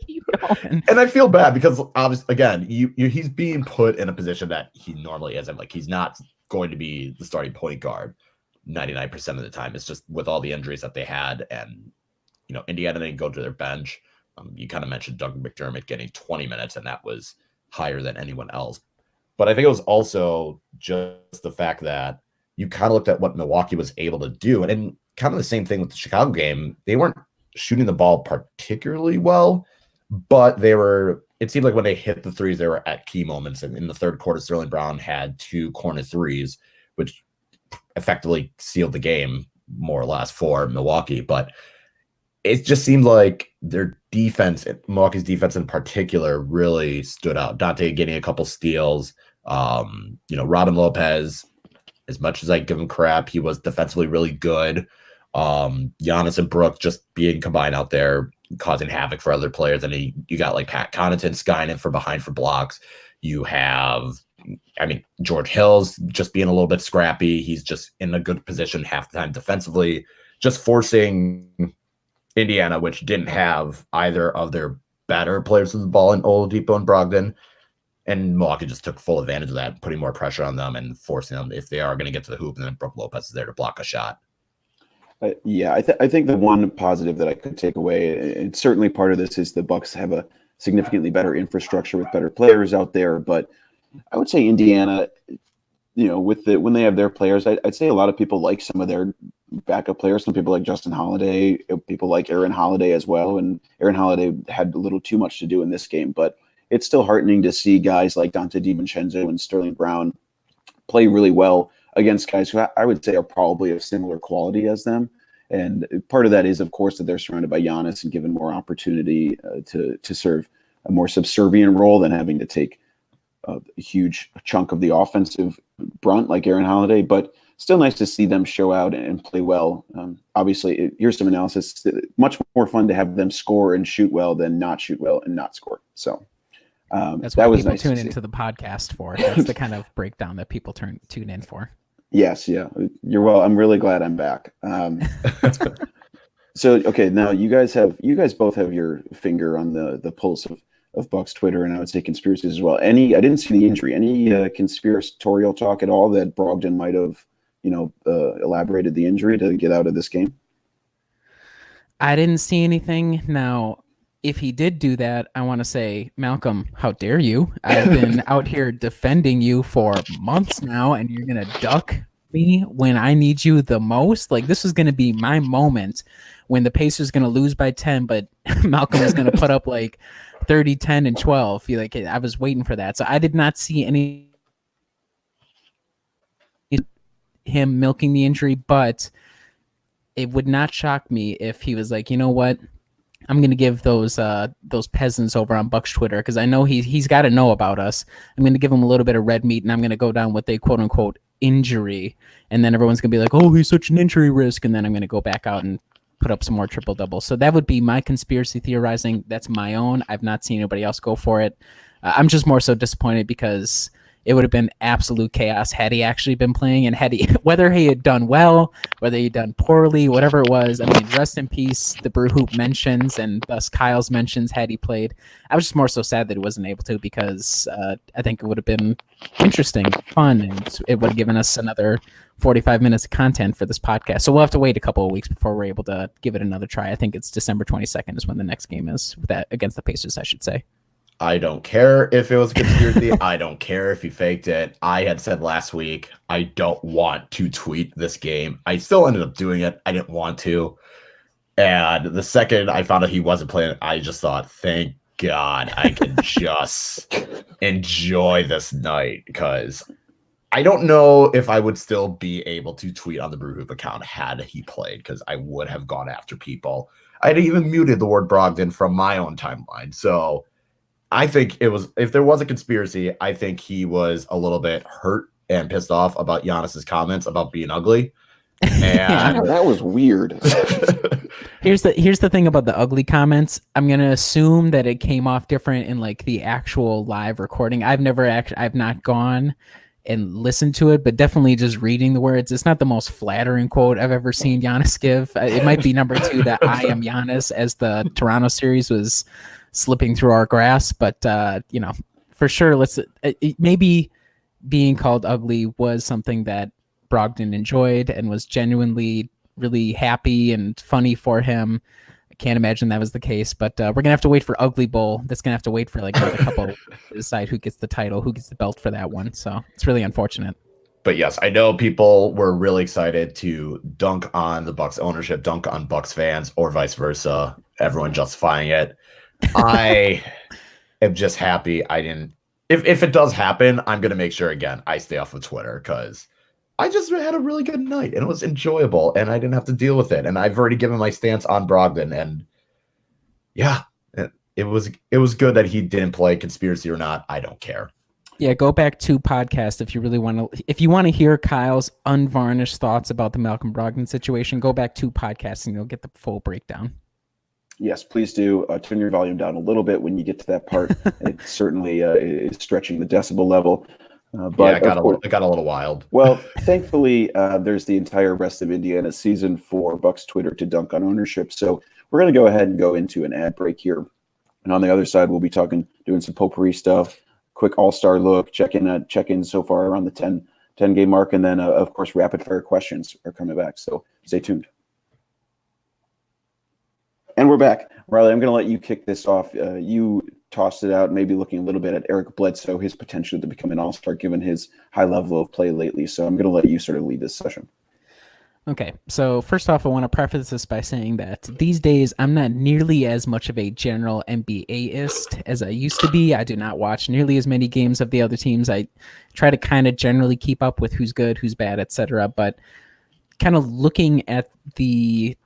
And I feel bad because obviously, again, he's being put in a position that he normally isn't. Like, he's not going to be the starting point guard 99% of the time. It's just with all the injuries that they had, and Indiana didn't go to their bench. You kind of mentioned Doug McDermott getting 20 minutes, and that was higher than anyone else. But I think it was also just the fact that you kind of looked at what Milwaukee was able to do. And kind of the same thing with the Chicago game. They weren't shooting the ball particularly well, but it seemed like when they hit the threes, they were at key moments. And in the third quarter, Sterling Brown had 2 corner threes, which effectively sealed the game, more or less, for Milwaukee. But it just seemed like their defense, Milwaukee's defense in particular, really stood out. Dante getting a couple steals. Robin Lopez, as much as I give him crap, he was defensively really good. Giannis and Brook just being combined out there, causing havoc for other players. And you got like Pat Connaughton skying in from behind for blocks. You have, George Hill's just being a little bit scrappy. He's just in a good position half the time defensively, just forcing Indiana, which didn't have either of their better players with the ball in Oladipo and Brogdon. And Milwaukee just took full advantage of that, putting more pressure on them and forcing them, if they are going to get to the hoop, and then Brook Lopez is there to block a shot. I think the one positive that I could take away, and certainly part of this, is the Bucks have a significantly better infrastructure with better players out there. But I would say Indiana, when they have their players, I'd say a lot of people like some of their backup players. Some people like Justin Holiday, people like Aaron Holiday as well. And Aaron Holiday had a little too much to do in this game, but it's still heartening to see guys like Dante DiVincenzo and Sterling Brown play really well against guys who I would say are probably of similar quality as them. And part of that is, of course, that they're surrounded by Giannis and given more opportunity to serve a more subservient role than having to take a huge chunk of the offensive brunt like Aaron Holiday. But still nice to see them show out and play well. Obviously, here's some analysis. Much more fun to have them score and shoot well than not shoot well and not score. So that's what people nice tune into the podcast for. That's the kind of breakdown that people tune in for. Yes, yeah, you're well. I'm really glad I'm back. So okay, now you guys both have your finger on the pulse of Bucks Twitter, and I would say conspiracies as well. I didn't see the injury. Any conspiratorial talk at all that Brogdon might have, elaborated the injury to get out of this game? I didn't see anything. Now, if he did do that, I want to say, Malcolm, how dare you? I've been out here defending you for months now, and you're going to duck me when I need you the most? Like, this was going to be my moment when the Pacers going to lose by 10, but Malcolm is going to put up like 30, 10, and 12. Like, I was waiting for that. So I did not see any him milking the injury, but it would not shock me if he was like, you know what? I'm gonna give those peasants over on Bucks Twitter, because I know he's got to know about us. I'm gonna give him a little bit of red meat, and I'm gonna go down with a quote unquote injury, and then everyone's gonna be like, "Oh, he's such an injury risk," and then I'm gonna go back out and put up some more triple doubles. So that would be my conspiracy theorizing. That's my own. I've not seen anybody else go for it. I'm just more so disappointed because it would have been absolute chaos had he actually been playing, and whether he had done well, whether he had done poorly, whatever it was. I mean, rest in peace, the Brew Hoop mentions, and thus Kyle's mentions had he played. I was just more so sad that he wasn't able to, because I think it would have been interesting, fun, and it would have given us another 45 minutes of content for this podcast. So we'll have to wait a couple of weeks before we're able to give it another try. I think it's December 22nd is when the next game is, against the Pacers, I should say. I don't care if it was a conspiracy. I don't care if he faked it. I had said last week, I don't want to tweet this game. I still ended up doing it. I didn't want to. And the second I found out he wasn't playing, I just thought, thank God I can just enjoy this night, because I don't know if I would still be able to tweet on the Brew Hoop account had he played, because I would have gone after people. I'd even muted the word Brogdon from my own timeline. So I think if there was a conspiracy, I think he was a little bit hurt and pissed off about Giannis's comments about being ugly. And that was weird. Here's the thing about the ugly comments. I'm gonna assume that it came off different in like the actual live recording. I've not gone and listened to it, but definitely just reading the words. It's not the most flattering quote I've ever seen Giannis give. It might be number 2 that I am Giannis as the Toronto series was slipping through our grasp, but for sure, maybe being called ugly was something that Brogdon enjoyed and was genuinely really happy and funny for him. I can't imagine that was the case, but we're gonna have to wait for Ugly Bowl. That's gonna have to wait for like a couple to decide who gets the title, who gets the belt for that one. So it's really unfortunate. But yes, I know people were really excited to dunk on the Bucks ownership, dunk on Bucks fans, or vice versa. Everyone justifying it. I am just happy I didn't. If it does happen, I'm going to make sure, again, I stay off of Twitter, because I just had a really good night and it was enjoyable and I didn't have to deal with it. And I've already given my stance on Brogdon. And yeah, it was good that he didn't play, conspiracy or not. I don't care. Yeah, go back to podcast if you really want to. If you want to hear Kyle's unvarnished thoughts about the Malcolm Brogdon situation, go back to podcast and you'll get the full breakdown. Yes, please do. Turn your volume down a little bit when you get to that part. It certainly is stretching the decibel level. But yeah, it got a little wild. Well, thankfully, there's the entire rest of Indiana season for Bucks Twitter to dunk on ownership. So we're going to go ahead and go into an ad break here. And on the other side, we'll be doing some potpourri stuff, quick all-star look, check in so far around the 10 game mark. And then, of course, rapid fire questions are coming back. So stay tuned. And we're back. Riley, I'm going to let you kick this off. You tossed it out, maybe looking a little bit at Eric Bledsoe, his potential to become an all-star given his high level of play lately. So I'm going to let you sort of lead this session. Okay, so first off, I want to preface this by saying that these days I'm not nearly as much of a general NBA-ist as I used to be. I do not watch nearly as many games of the other teams. I try to kind of generally keep up with who's good, who's bad, etc. But kind of looking at the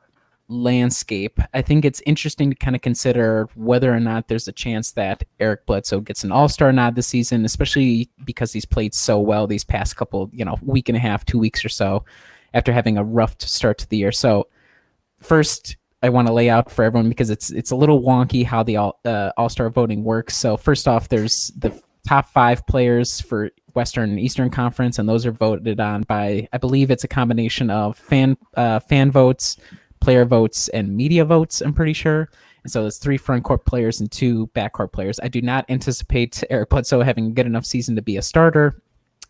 landscape, I think it's interesting to kind of consider whether or not there's a chance that Eric Bledsoe gets an all-star nod this season, especially because he's played so well these past couple, week and a half, 2 weeks or so, after having a rough start to the year. So first, I want to lay out for everyone, because it's a little wonky how the all-star voting works. So first off, there's the top 5 players for Western and Eastern Conference, and those are voted on by, I believe it's a combination of fan votes, player votes, and media votes, I'm pretty sure. And so there's 3 front court players and 2 backcourt players. I do not anticipate Eric Bledsoe having a good enough season to be a starter,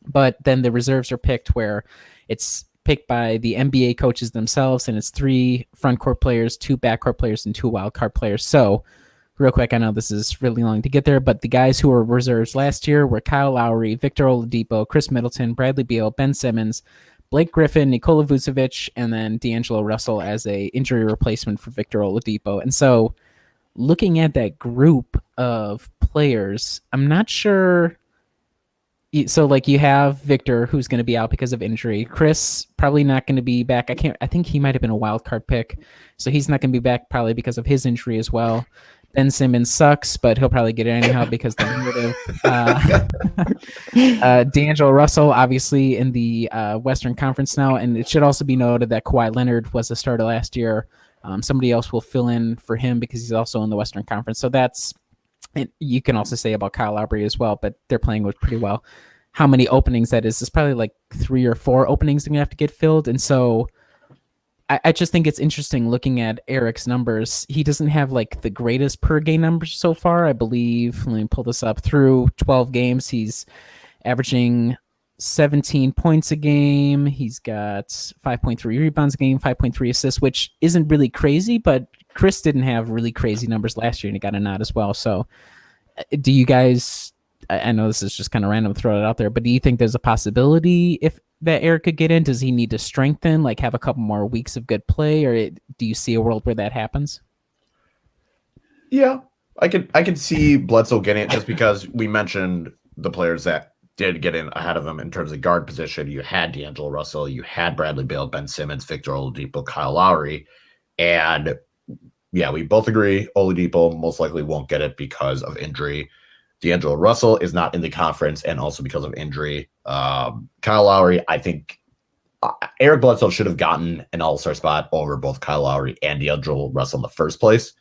but then the reserves are picked where it's picked by the NBA coaches themselves, and it's 3 front court players, 2 backcourt players, and 2 wild card players. So real quick, I know this is really long to get there, but the guys who were reserves last year were Kyle Lowry, Victor Oladipo, Chris Middleton, Bradley Beal, Ben Simmons, Blake Griffin, Nikola Vucevic, and then D'Angelo Russell as a injury replacement for Victor Oladipo. And so looking at that group of players, I'm not sure. So like you have Victor, who's going to be out because of injury. Chris probably not going to be back. I think he might have been a wild card pick, so he's not going to be back probably because of his injury as well. Ben Simmons sucks, but he'll probably get it anyhow because the narrative. D'Angelo Russell, obviously in the Western Conference now, and it should also be noted that Kawhi Leonard was a starter last year. Somebody else will fill in for him because he's also in the Western Conference. So that's, and you can also say about Kyle Lowry as well, but they're playing with pretty well. How many openings that is? It's probably like 3 or 4 openings that are going to have to get filled. And so I just think it's interesting looking at Eric's numbers. He doesn't have like the greatest per game numbers so far. I believe, let me pull this up, through 12 games, he's averaging 17 points a game. He's got 5.3 rebounds a game, 5.3 assists, which isn't really crazy, but Chris didn't have really crazy numbers last year and he got a nod as well. So do you guys, I know this is just kind of random to throw it out there, but do you think there's a possibility if that Eric could get in? Does he need to strengthen, like have a couple more weeks of good play, or do you see a world where that happens? Yeah, I could see Bledsoe getting it, just because we mentioned the players that did get in ahead of him in terms of guard position. You had D'Angelo Russell, you had Bradley Beal, Ben Simmons, Victor Oladipo, Kyle Lowry, and yeah, we both agree Oladipo most likely won't get it because of injury. D'Angelo Russell is not in the conference, and also because of injury. Kyle Lowry, I think Eric Bledsoe should have gotten an all-star spot over both Kyle Lowry and D'Angelo Russell in the first place.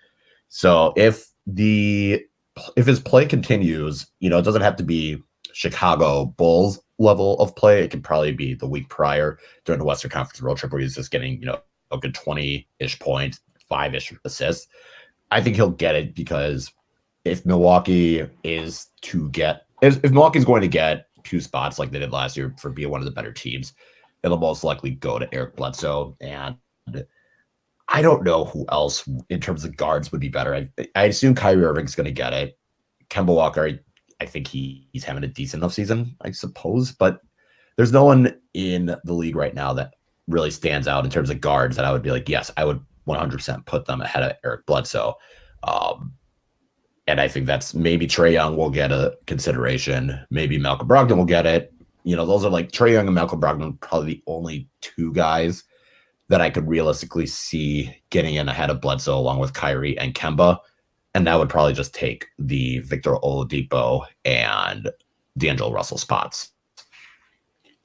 So if his play continues, it doesn't have to be Chicago Bulls level of play. It could probably be the week prior during the Western Conference road trip where he's just getting, a good 20-ish points, 5-ish assists. I think he'll get it, because if Milwaukee is if Milwaukee's going to get 2 spots like they did last year for being one of the better teams, it'll most likely go to Eric Bledsoe. And I don't know who else in terms of guards would be better. I assume Kyrie Irving's going to get it. Kemba Walker, I think he's having a decent enough season, I suppose. But there's no one in the league right now that really stands out in terms of guards that I would be like, yes, I would 100% put them ahead of Eric Bledsoe. And I think that's maybe Trae Young will get a consideration. Maybe Malcolm Brogdon will get it. Those are like Trae Young and Malcolm Brogdon, probably the only 2 guys that I could realistically see getting in ahead of Bledsoe, along with Kyrie and Kemba. And that would probably just take the Victor Oladipo and D'Angelo Russell spots.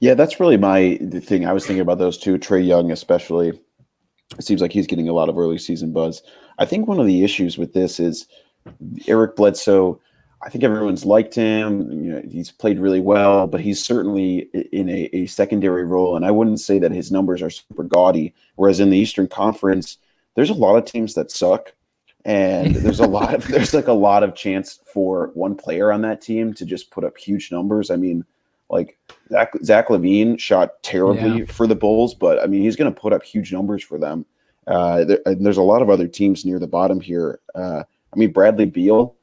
Yeah, that's really the thing. I was thinking about those 2, Trae Young especially. It seems like he's getting a lot of early season buzz. I think one of the issues with this is Eric Bledsoe. I think everyone's liked him. He's played really well, but he's certainly in a secondary role. And I wouldn't say that his numbers are super gaudy. Whereas in the Eastern Conference, there's a lot of teams that suck, and there's a lot of chance for one player on that team to just put up huge numbers. I mean, like Zach LaVine shot terribly for the Bulls, but I mean, he's going to put up huge numbers for them. There's a lot of other teams near the bottom here. Bradley Beal,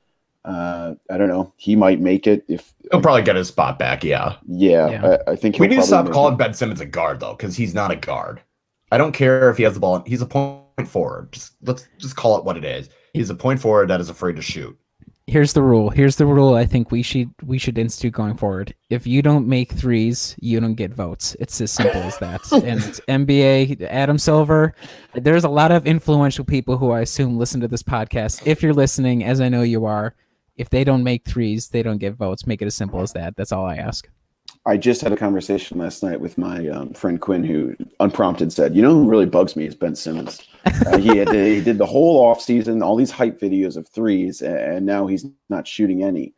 I don't know. He might make it if he'll probably get his spot back. Yeah. I think we need to stop calling Ben Simmons a guard though, because he's not a guard. I don't care if he has the ball. He's a point forward. Let's just call it what it is. He's a point forward that is afraid to shoot. Here's the rule. Here's the rule I think we should institute going forward. If you don't make threes, you don't get votes. It's as simple as that. And NBA, Adam Silver, there's a lot of influential people who I assume listen to this podcast. If you're listening, as I know you are, if they don't make threes, they don't get votes. Make it as simple as that. That's all I ask. I just had a conversation last night with my friend Quinn, who unprompted said, "You know who really bugs me is Ben Simmons. He did the whole offseason, all these hype videos of threes, and now he's not shooting any."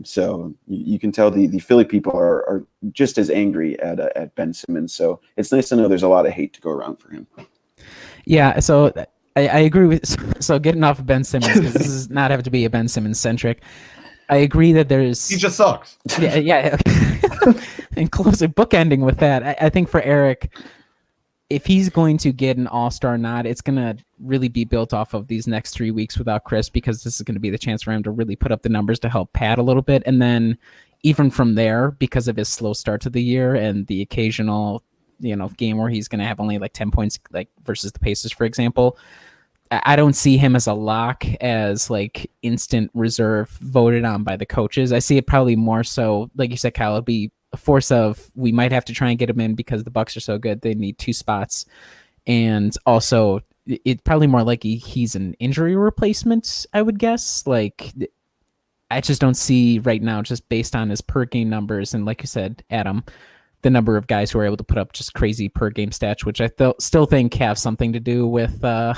So you can tell the Philly people are just as angry at Ben Simmons. So it's nice to know there's a lot of hate to go around for him. Yeah, so I agree with. So getting off of Ben Simmons, because this does not have to be a Ben Simmons centric. I agree that there's. He just sucks. Yeah. And closing bookending with that, I think for Eric, if he's going to get an all-star nod, it's going to really be built off of these next 3 weeks without Chris, because this is going to be the chance for him to really put up the numbers to help pad a little bit. And then even from there, because of his slow start to the year and the occasional, game where he's going to have only like 10 points, like versus the Pacers, for example, I don't see him as a lock, as like instant reserve voted on by the coaches. I see it probably more so, like you said, Kyle, it'll be a force of we might have to try and get him in because the Bucks are so good. They need 2 spots. And also it's probably more likely he's an injury replacement, I would guess. Like, I just don't see right now, just based on his per game numbers. And like you said, Adam, the number of guys who are able to put up just crazy per game stats, which I still think have something to do with the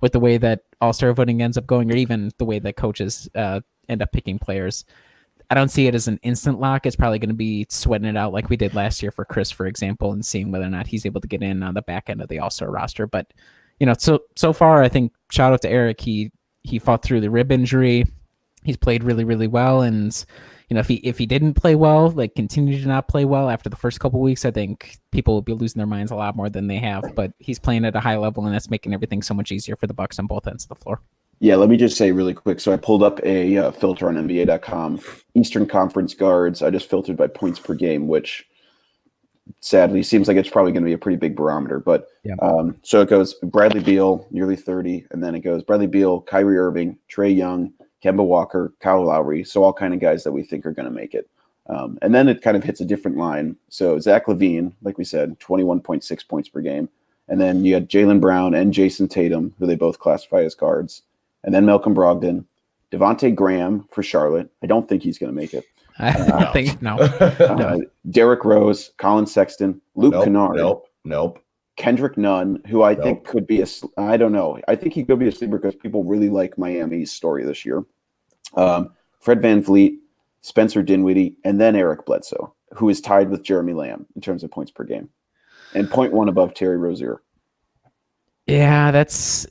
way that All-Star voting ends up going, or even the way that coaches end up picking players. I don't see it as an instant lock. It's probably going to be sweating it out like we did last year for Chris, for example, and seeing whether or not he's able to get in on the back end of the All-Star roster. But, so far, I think shout out to Eric. He fought through the rib injury. He's played really, really well. And, if he didn't play well, like continue to not play well after the first couple of weeks, I think people will be losing their minds a lot more than they have. But he's playing at a high level, and that's making everything so much easier for the Bucks on both ends of the floor. Yeah, let me just say really quick. So I pulled up a filter on NBA.com. Eastern Conference guards, I just filtered by points per game, which sadly seems like it's probably going to be a pretty big barometer. But yeah. So it goes Bradley Beal, nearly 30, and then it goes Bradley Beal, Kyrie Irving, Trae Young, Kemba Walker, Kyle Lowry. So all kind of guys that we think are going to make it. And then it kind of hits a different line. So Zach LaVine, like we said, 21.6 points per game. And then you had Jaylen Brown and Jason Tatum, who they both classify as guards. And then Malcolm Brogdon, Devontae Graham for Charlotte. I don't think he's going to make it. I think no. Derrick Rose, Colin Sexton, Luke Kennard. Nope. Kendrick Nunn, who I think could be I don't know. I think he could be a sleeper because people really like Miami's story this year. Fred VanVleet, Spencer Dinwiddie, and then Eric Bledsoe, who is tied with Jeremy Lamb in terms of points per game, and 0.1 above Terry Rozier. Yeah, that's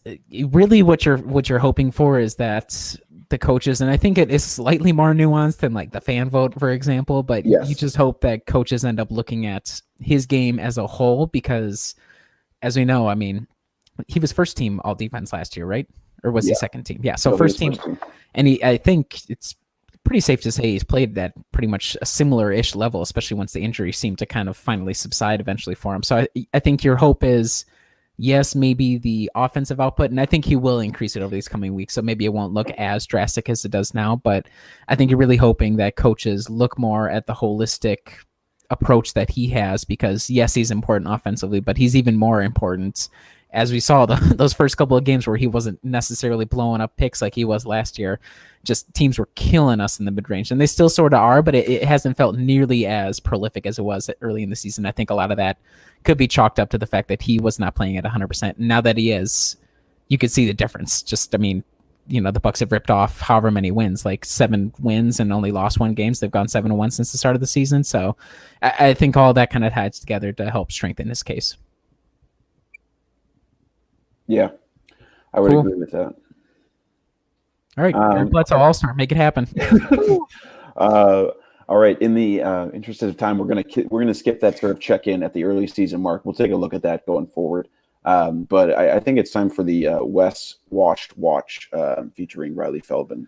really what you're hoping for, is that the coaches, and I think it is slightly more nuanced than like the fan vote, for example, but yes. You just hope that coaches end up looking at his game as a whole, because as we know, I mean, he was first team all defense last year, right? Or was he second team? Yeah, so no, first team. And I think it's pretty safe to say he's played at pretty much a similar-ish level, especially once the injury seemed to kind of finally subside eventually for him. So I think your hope is, yes, maybe the offensive output, and I think he will increase it over these coming weeks, so maybe it won't look as drastic as it does now, but I think you're really hoping that coaches look more at the holistic approach that he has, because yes, he's important offensively, but he's even more important, as we saw those first couple of games where he wasn't necessarily blowing up picks like he was last year. Just teams were killing us in the mid-range, and they still sort of are, but it hasn't felt nearly as prolific as it was early in the season. I think a lot of that could be chalked up to the fact that he was not playing at 100%. Now that he is, you could see the difference. Just, I mean, the Bucks have ripped off however many wins, like 7 wins and only lost 1 game. They've gone 7-1 since the start of the season. So I think all that kind of ties together to help strengthen his case. Yeah, I would agree with that. All right, let's all start. Make it happen. All right. In the interest of time, we're gonna skip that sort of check-in at the early season mark. We'll take a look at that going forward. But I think it's time for the Wes Watch featuring Riley Feldman.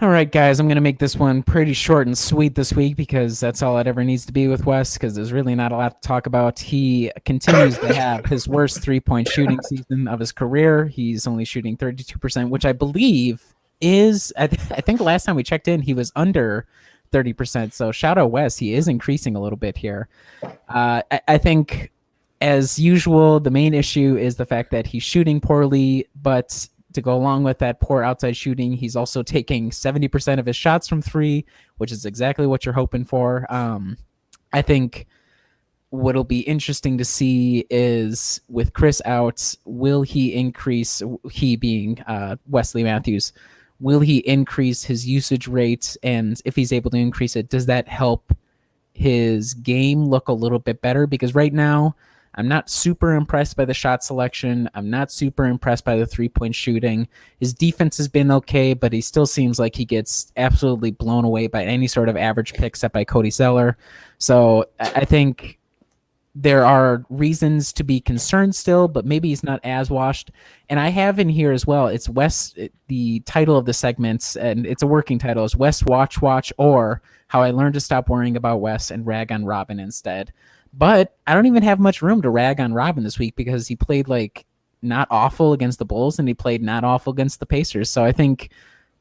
All right, guys, I'm going to make this one pretty short and sweet this week because that's all it ever needs to be with Wes, because there's really not a lot to talk about. He continues to have his worst three-point shooting season of his career. He's only shooting 32%, which I believe is, I think last time we checked in, he was under 30%. So shout out Wes. He is increasing a little bit here. I think, as usual, the main issue is the fact that he's shooting poorly, but to go along with that poor outside shooting, he's also taking 70% of his shots from three, which is exactly what you're hoping for. I think what'll be interesting to see is with Chris out, will he increase, he being Wesley Matthews, will he increase his usage rate? And if he's able to increase it, does that help his game look a little bit better? Because right now, I'm not super impressed by the shot selection. I'm not super impressed by the three-point shooting. His defense has been okay, but he still seems like he gets absolutely blown away by any sort of average pick set by Cody Zeller. So I think there are reasons to be concerned still, but maybe he's not as washed. And I have in here as well, it's Wes, the title of the segments, and it's a working title, is Wes Watch, or How I Learned to Stop Worrying About Wes and Rag on Robin instead. But I don't even have much room to rag on Robin this week because he played like not awful against the Bulls and he played not awful against the Pacers. So I think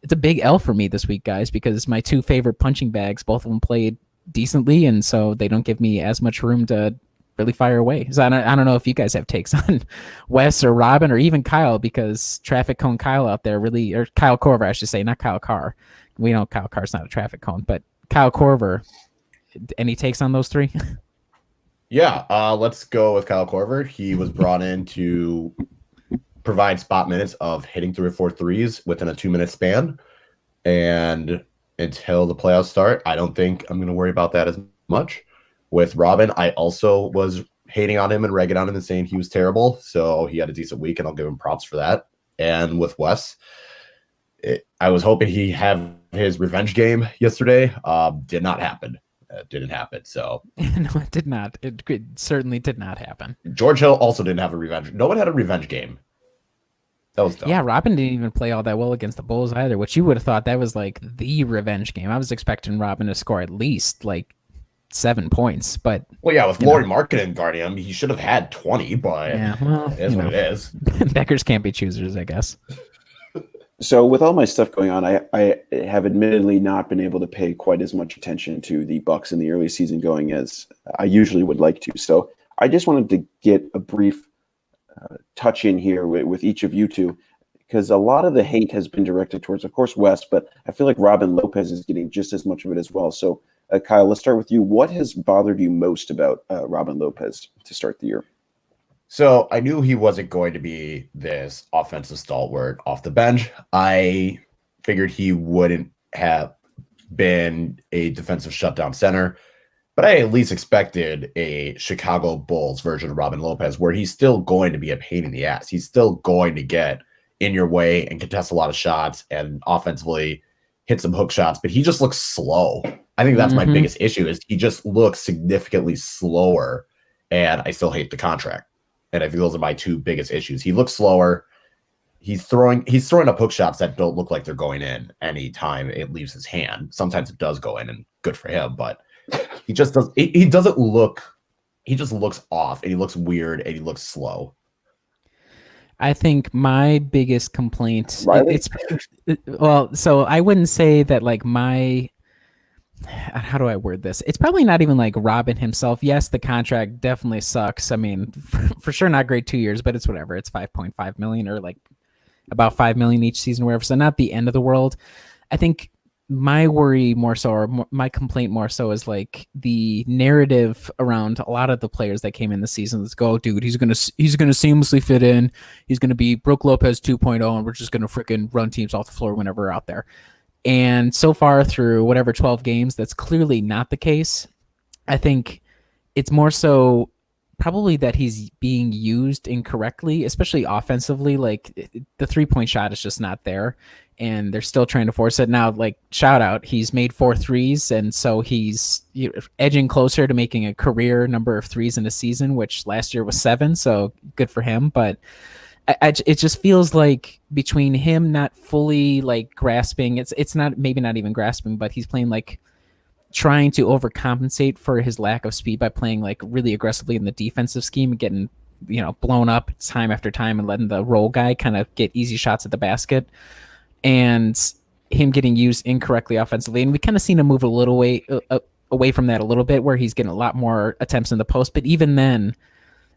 it's a big L for me this week, guys, because my two favorite punching bags, both of them played decently, and so they don't give me as much room to really fire away. So I don't know if you guys have takes on Wes or Robin or even Kyle, because Traffic Cone Kyle out there really, or Kyle Korver, I should say, not Kyle Carr. We know Kyle Carr's not a traffic cone, but Kyle Korver, any takes on those three? Yeah, let's go with Kyle Korver. He was brought in to provide spot minutes of hitting 3 or 4 threes within a 2-minute span. And until the playoffs start, I don't think I'm going to worry about that as much. With Robin, I also was hating on him and ragging on him and saying he was terrible. So he had a decent week, and I'll give him props for that. And with Wes, I was hoping he have his revenge game yesterday. Did not happen. Didn't happen. So No, it did not. It certainly did not happen. George Hill also didn't have a revenge. No one had a revenge game. That was dumb. Yeah, Robin didn't even play all that well against the Bulls either, which you would have thought that was like the revenge game. I was expecting Robin to score at least like 7 points, but Well, yeah, with Laurie Markkinen guarding him, he should have had 20, but yeah, well, it is what it is. Beckers can't be choosers, I guess. So with all my stuff going on, I have admittedly not been able to pay quite as much attention to the Bucks in the early season going as I usually would like to. So I just wanted to get a brief touch in here with each of you two, because a lot of the hate has been directed towards, of course, West, but I feel like Robin Lopez is getting just as much of it as well. So Kyle, let's start with you. What has bothered you most about Robin Lopez to start the year? So I knew he wasn't going to be this offensive stalwart off the bench. I figured he wouldn't have been a defensive shutdown center, but I at least expected a Chicago Bulls version of Robin Lopez, where he's still going to be a pain in the ass. He's still going to get in your way and contest a lot of shots and offensively hit some hook shots, but he just looks slow. I think that's my biggest issue, is he just looks significantly slower, and I still hate the contract. And I think those are my two biggest issues. He looks slower. He's throwing up hook shots that don't look like they're going in any time it leaves his hand. Sometimes it does go in, and good for him, but he just does. He doesn't look. He just looks off, and he looks weird, and he looks slow. I think my biggest complaint, Riley? so I wouldn't say that like how do I word this? It's probably not even like Robin himself. Yes, the contract definitely sucks. I mean, for sure not great 2 years, but it's whatever. It's 5.5 million or like about 5 million each season, wherever. So not the end of the world. I think my worry more so, or my complaint more so, is like the narrative around a lot of the players that came in the season. Let's go, dude. He's gonna seamlessly fit in. He's gonna be Brook Lopez 2.0, and we're just gonna freaking run teams off the floor whenever we're out there. And so far through whatever 12 games, that's clearly not the case. I think it's more so probably that he's being used incorrectly, especially offensively. Like the 3-point shot is just not there, and they're still trying to force it. Now, like, shout out, he's made 4 threes, and so he's edging closer to making a career number of threes in a season, which last year was 7, so good for him. But it just feels like between him not fully like grasping, it's not, maybe not even grasping, but he's playing like trying to overcompensate for his lack of speed by playing like really aggressively in the defensive scheme and getting, blown up time after time and letting the roll guy kind of get easy shots at the basket, and him getting used incorrectly offensively. And we kind of seen him move a little way away from that a little bit, where he's getting a lot more attempts in the post. But even then,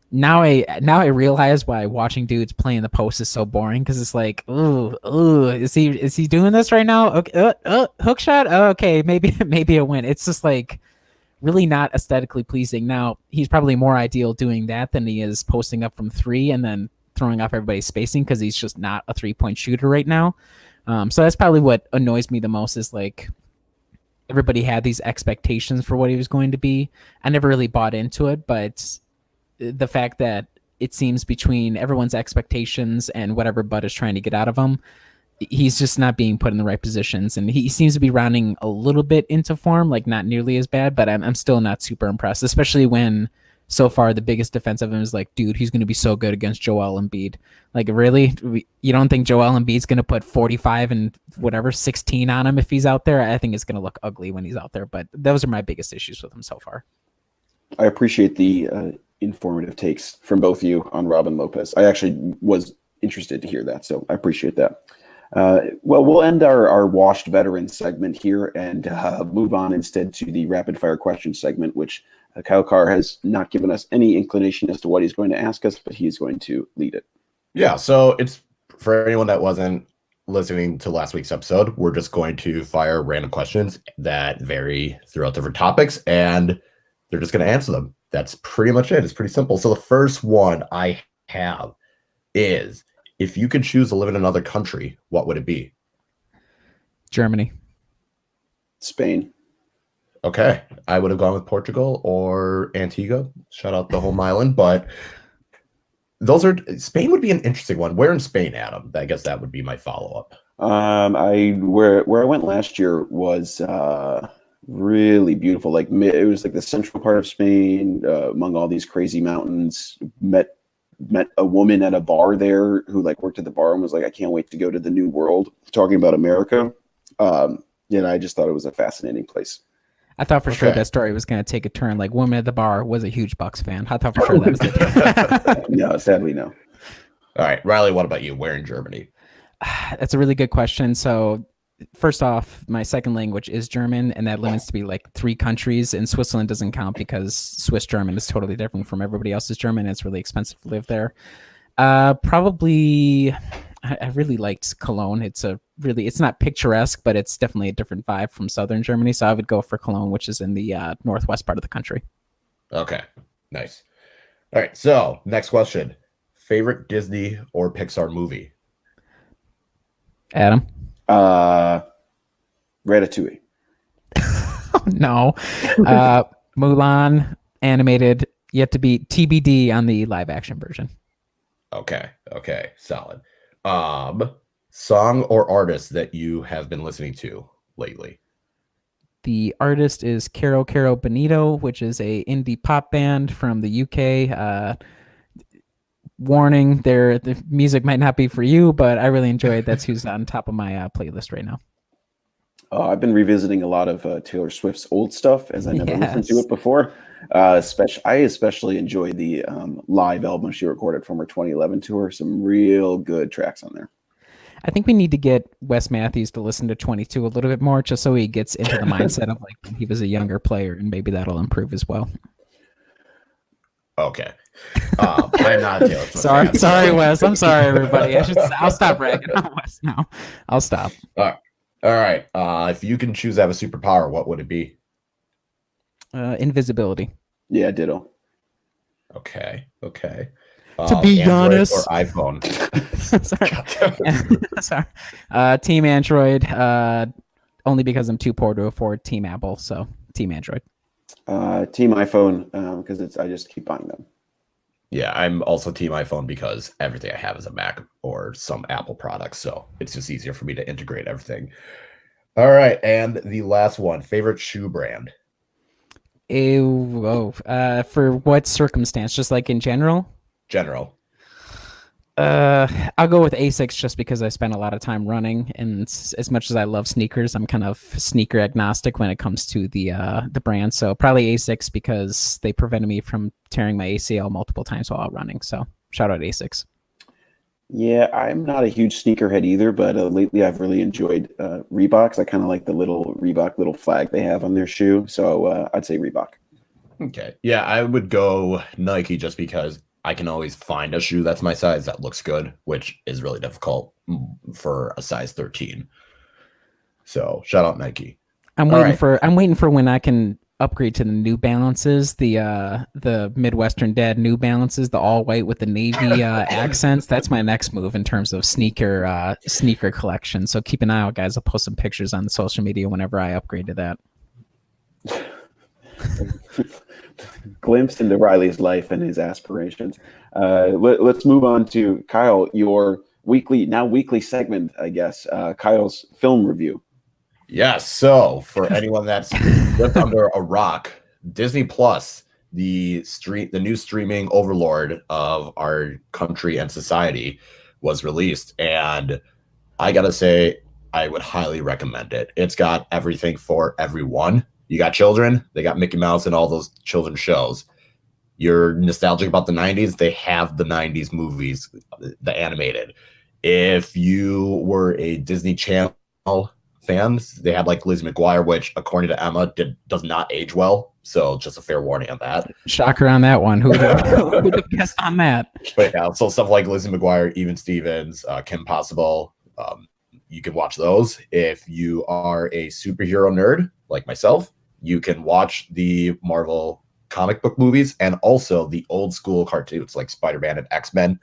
now I realize why watching dudes play in the post is so boring, because it's like, ooh, is he doing this right now? Okay, hook shot. Okay, maybe a win. It's just like really not aesthetically pleasing. Now he's probably more ideal doing that than he is posting up from three and then throwing off everybody's spacing, because he's just not a 3-point shooter right now. So that's probably what annoys me the most, is like everybody had these expectations for what he was going to be. I never really bought into it, but the fact that it seems between everyone's expectations and whatever Bud is trying to get out of him, he's just not being put in the right positions. And he seems to be rounding a little bit into form, like not nearly as bad, but I'm still not super impressed, especially when so far the biggest defense of him is like, dude, he's going to be so good against Joel Embiid. Like, really? You don't think Joel Embiid's going to put 45 and whatever, 16 on him if he's out there? I think it's going to look ugly when he's out there, but those are my biggest issues with him so far. I appreciate the informative takes from both of you on Robin Lopez. I actually was interested to hear that, so I appreciate that. Well, we'll end our washed veteran segment here and move on instead to the rapid fire question segment, which Kyle Carr has not given us any inclination as to what he's going to ask us, but he's going to lead it. Yeah, so it's for anyone that wasn't listening to last week's episode, we're just going to fire random questions that vary throughout different topics, and they're just going to answer them. That's pretty much it. It's pretty simple. So the first one I have is, if you could choose to live in another country, what would it be? Germany. Spain. Okay. I would have gone with Portugal or Antigua. Shout out the home island. But Spain would be an interesting one. Where in Spain, Adam? I guess that would be my follow-up. Where I went last year was really beautiful. Like, it was like the central part of Spain, among all these crazy mountains. Met a woman at a bar there who like worked at the bar and was like, I can't wait to go to the New World, talking about America. I just thought it was a fascinating place. I thought for sure that story was going to take a turn. Like, woman at the bar was a huge Bucks fan. I thought for sure that was the No, sadly, no. All right, Riley, what about you? Where in Germany? That's a really good question. So first off, my second language is German, and that limits to be like 3 countries, and Switzerland doesn't count because Swiss German is totally different from everybody else's German. And it's really expensive to live there. Probably, I really liked Cologne. It's not picturesque, but it's definitely a different vibe from southern Germany. So I would go for Cologne, which is in the northwest part of the country. Okay, nice. All right, so next question. Favorite Disney or Pixar movie? Adam? Ratatouille. No. Mulan, animated, yet to be TBD on the live action version. Okay, solid. Song or artist that you have been listening to lately? The artist is Caro Caro Bonito, which is a indie pop band from the UK. Warning, the music might not be for you, but I really enjoy it. That's who's on top of my playlist right now. I've been revisiting a lot of Taylor Swift's old stuff, as I never listened to it before. I especially enjoy the live album she recorded from her 2011 tour. Some real good tracks on there. I think we need to get Wes Matthews to listen to 22 a little bit more, just so he gets into the mindset of like when he was a younger player, and maybe that'll improve as well. Okay. I'm not Taylor Swift. Sorry, Wes. I'm sorry, everybody. I'll stop bragging on Wes now. I'll stop. All right. If you can choose to have a superpower, what would it be? Invisibility. Yeah, ditto. Okay. To be Android honest, or iPhone? Sorry. Team Android. Only because I'm too poor to afford Team Apple. So Team Android. Team iPhone, because I just keep buying them. Yeah, I'm also Team iPhone because everything I have is a Mac or some Apple products, so it's just easier for me to integrate everything. All right, and the last one, favorite shoe brand? For what circumstance? Just like in general? General. I'll go with Asics just because I spent a lot of time running, and as much as I love sneakers, I'm kind of sneaker agnostic when it comes to the brand. So probably Asics because they prevented me from tearing my ACL multiple times while running. So shout out Asics. Yeah, I'm not a huge sneakerhead either, but lately I've really enjoyed Reeboks. I kind of like the little Reebok little flag they have on their shoe, so I'd say Reebok. Okay. Yeah, I would go Nike just because I can always find a shoe that's my size that looks good, which is really difficult for a size 13. So shout out Nike. I'm waiting for when I can upgrade to the New Balances, the Midwestern Dad New Balances, the all white with the navy accents. That's my next move in terms of sneaker collection. So keep an eye out, guys. I'll post some pictures on social media whenever I upgrade to that. Glimpse into Riley's life and his aspirations. Let's move on to Kyle, your weekly segment, I guess. Kyle's film review. Yes. So for anyone that's lived under a rock, Disney Plus, the new streaming overlord of our country and society, was released, and I gotta say, I would highly recommend it. It's got everything for everyone. You got children, they got Mickey Mouse and all those children's shows. You're nostalgic about the 90s, they have the 90s movies, the animated. If you were a Disney Channel fans, they had like Lizzie McGuire, which according to Emma does not age well. So just a fair warning on that. Shocker on that one. Who'd have guessed on that? But yeah, so stuff like Lizzie McGuire, Even Stevens, Kim Possible, you can watch those. If you are a superhero nerd like myself, you can watch the Marvel comic book movies and also the old school cartoons like Spider-Man and X-Men.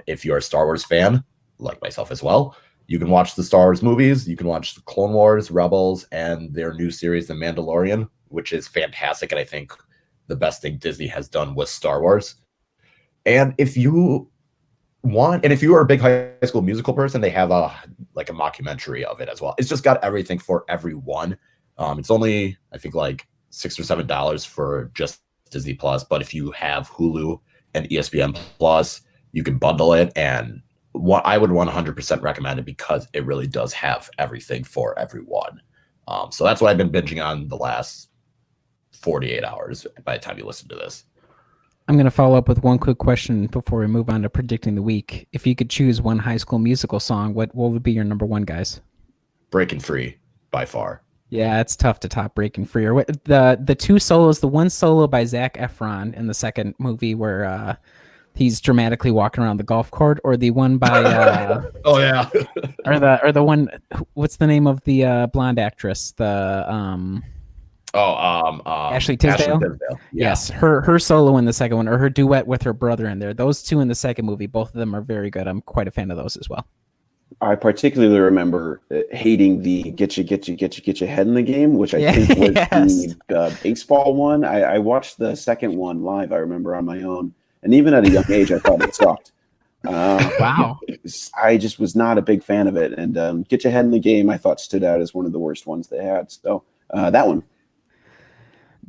If you're a Star Wars fan, like myself as well, you can watch the Star Wars movies. You can watch the Clone Wars, Rebels, and their new series, The Mandalorian, which is fantastic. And I think the best thing Disney has done with Star Wars. And if you are a big High School Musical person, they have a mockumentary of it as well. It's just got everything for everyone. It's only, I think, like $6 or $7 for just Disney Plus. But if you have Hulu and ESPN Plus, you can bundle it. And I would 100% recommend it because it really does have everything for everyone. So that's what I've been binging on the last 48 hours by the time you listen to this. I'm going to follow up with one quick question before we move on to predicting the week. If you could choose one High School Musical song, what would be your number one, guys? Breaking Free, by far. Yeah, it's tough to top Breaking Free. Or the two solos, the one solo by Zac Efron in the second movie where he's dramatically walking around the golf court, or the one by oh yeah, or the one, what's the name of the blonde actress? Ashley Tisdale. Yeah. Yes, her solo in the second one, or her duet with her brother in there. Those two in the second movie, both of them are very good. I'm quite a fan of those as well. I particularly remember hating the get your head in the game, which I think was the baseball one. I watched the second one live, I remember, on my own. And even at a young age, I thought it sucked. Wow. I just was not a big fan of it. And Get Your Head in the Game, I thought stood out as one of the worst ones they had. So that one.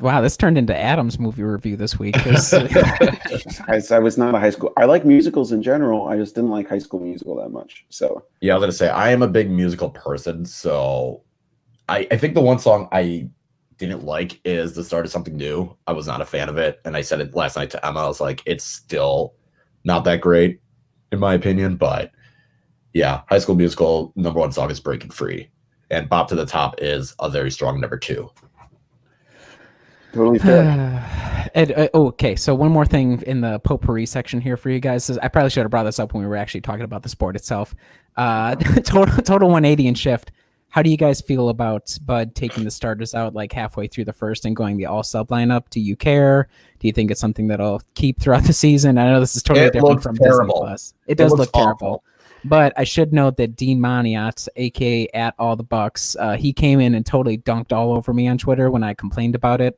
Wow, this turned into Adam's movie review this week. I was not a high school. I like musicals in general. I just didn't like High School Musical that much. So yeah, I was gonna say I am a big musical person. So I think the one song I didn't like is The Start of Something New. I was not a fan of it, and I said it last night to Emma. I was like, it's still not that great in my opinion, but yeah, High School Musical number one song is Breaking Free, and Bop to the Top is a very strong number two. Totally fair. Okay, so one more thing in the potpourri section here for you guys. I probably should have brought this up when we were actually talking about the sport itself. Total 180 and shift. How do you guys feel about Bud taking the starters out like halfway through the first and going the all sub lineup? Do you care? Do you think it's something that'll keep throughout the season? I know this is totally different from terrible. Disney Plus. It does look awful. terrible. But I should note that Dean Moniat, aka at All the Bucks, he came in and totally dunked all over me on Twitter when I complained about it.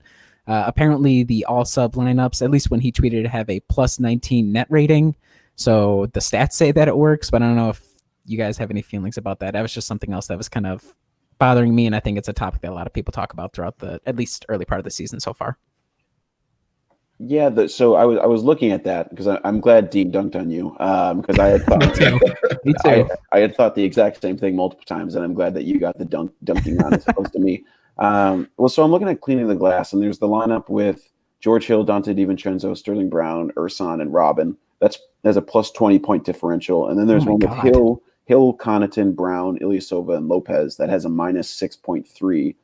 Apparently, the all sub lineups, at least when he tweeted, have a plus 19 net rating. So the stats say that it works, but I don't know if you guys have any feelings about that. That was just something else that was kind of bothering me, and I think it's a topic that a lot of people talk about throughout the at least early part of the season so far. Yeah, so I was looking at that because I'm glad Dean dunked on you because I had thought Me too. I had thought the exact same thing multiple times, and I'm glad that you got the dunking on as opposed to me. Well, so I'm looking at cleaning the glass, and there's the lineup with George Hill, Dante DiVincenzo, Sterling Brown, Ursan, and Robin. There's a plus 20-point differential, and then there's Oh my one with God. Hill, Connaughton, Brown, Ilyasova, and Lopez that has a minus 6.3.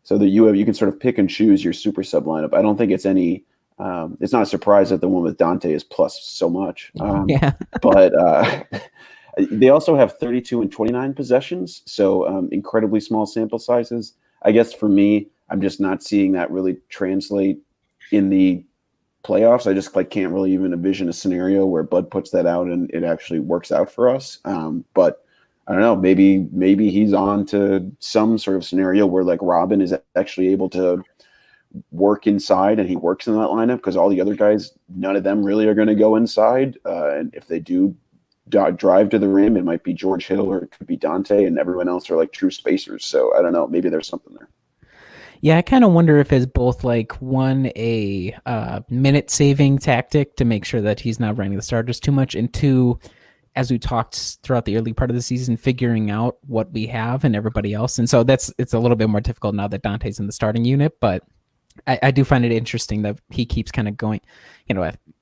So that you can sort of pick and choose your super sub lineup. I don't think it's any. It's not a surprise that the one with Dante is plus so much. Yeah. But they also have 32 and 29 possessions, so incredibly small sample sizes. I guess for me, I'm just not seeing that really translate in the playoffs. I just can't really even envision a scenario where Bud puts that out and it actually works out for us. But I don't know. Maybe he's on to some sort of scenario where Robin is actually able to work inside and he works in that lineup because all the other guys, none of them really are going to go inside. And if they do drive to the rim, it might be George Hill or it could be Dante, and everyone else are true spacers. So I don't know. Maybe there's something there. Yeah, I kind of wonder if it's both a minute saving tactic to make sure that he's not running the starters too much, and two, as we talked throughout the early part of the season, figuring out what we have and everybody else. And so it's a little bit more difficult now that Dante's in the starting unit, but I do find it interesting that he keeps kind of going,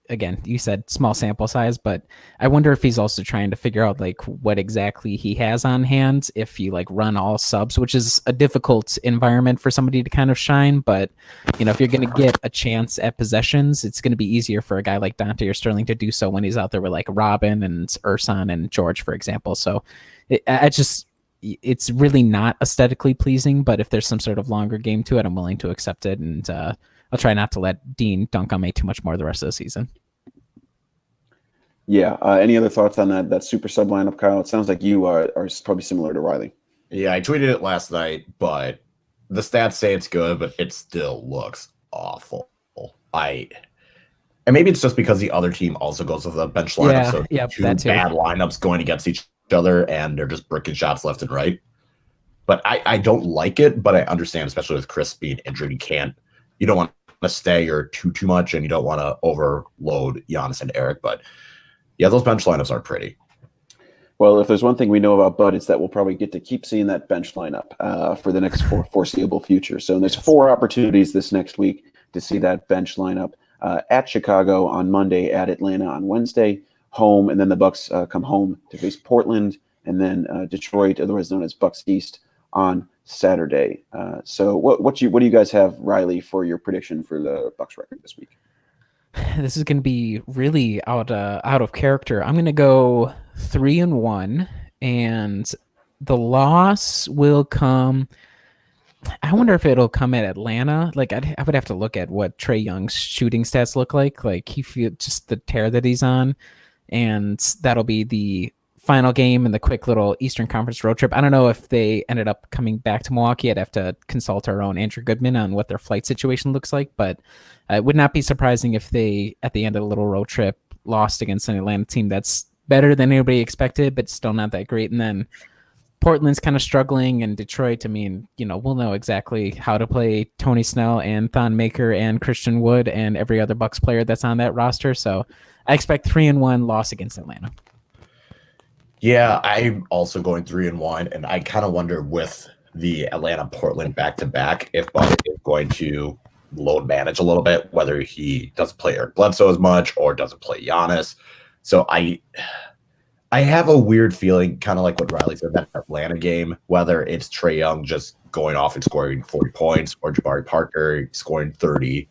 again, you said small sample size, but I wonder if he's also trying to figure out what exactly he has on hand if you run all subs, which is a difficult environment for somebody to kind of shine. But, if you're going to get a chance at possessions, it's going to be easier for a guy like Dante or Sterling to do so when he's out there with Robin and Ursan and George, for example. So it's really not aesthetically pleasing, but if there's some sort of longer game to it, I'm willing to accept it. And I'll try not to let Dean dunk on me too much more the rest of the season. Yeah. Any other thoughts on that super sub lineup, Kyle? It sounds like you are probably similar to Riley. Yeah, I tweeted it last night, but the stats say it's good, but it still looks awful. And maybe it's just because the other team also goes with a bench lineup, two bad lineups going against each other, and they're just bricking shots left and right. But I don't like it, but I understand, especially with Chris being injured, you don't want to stagger too much, and you don't want to overload Giannis and Eric. But yeah, those bench lineups aren't pretty. Well, if there's one thing we know about Bud, it's that we'll probably get to keep seeing that bench lineup for the next foreseeable future. So there's 4 opportunities this next week to see that bench lineup at Chicago on Monday, at Atlanta on Wednesday, home, and then the Bucks come home to face Portland, and then Detroit, otherwise known as Bucks East, on Saturday. So what do you guys have, Riley, for your prediction for the Bucks record this week? This is going to be really out of character. I'm going to go 3-1, and the loss will come. I wonder if it'll come at Atlanta. I would have to look at what Trae Young's shooting stats look like. He feels just the tear that he's on, and that'll be the final game in the quick little Eastern Conference road trip. I don't know if they ended up coming back to Milwaukee. I'd have to consult our own Andrew Goodman on what their flight situation looks like, but it would not be surprising if they, at the end of the little road trip, lost against an Atlanta team that's better than anybody expected, but still not that great. And then Portland's kind of struggling, and Detroit, we'll know exactly how to play Tony Snell and Thon Maker and Christian Wood and every other Bucks player that's on that roster. So I expect 3-1 loss against Atlanta. Yeah, I'm also going 3-1, and I kind of wonder with the Atlanta-Portland back-to-back if Bud is going to load manage a little bit, whether he doesn't play Eric Bledsoe as much or doesn't play Giannis. So I have a weird feeling, kind of like what Riley said, that Atlanta game, whether it's Trae Young just going off and scoring 40 points or Jabari Parker scoring 30.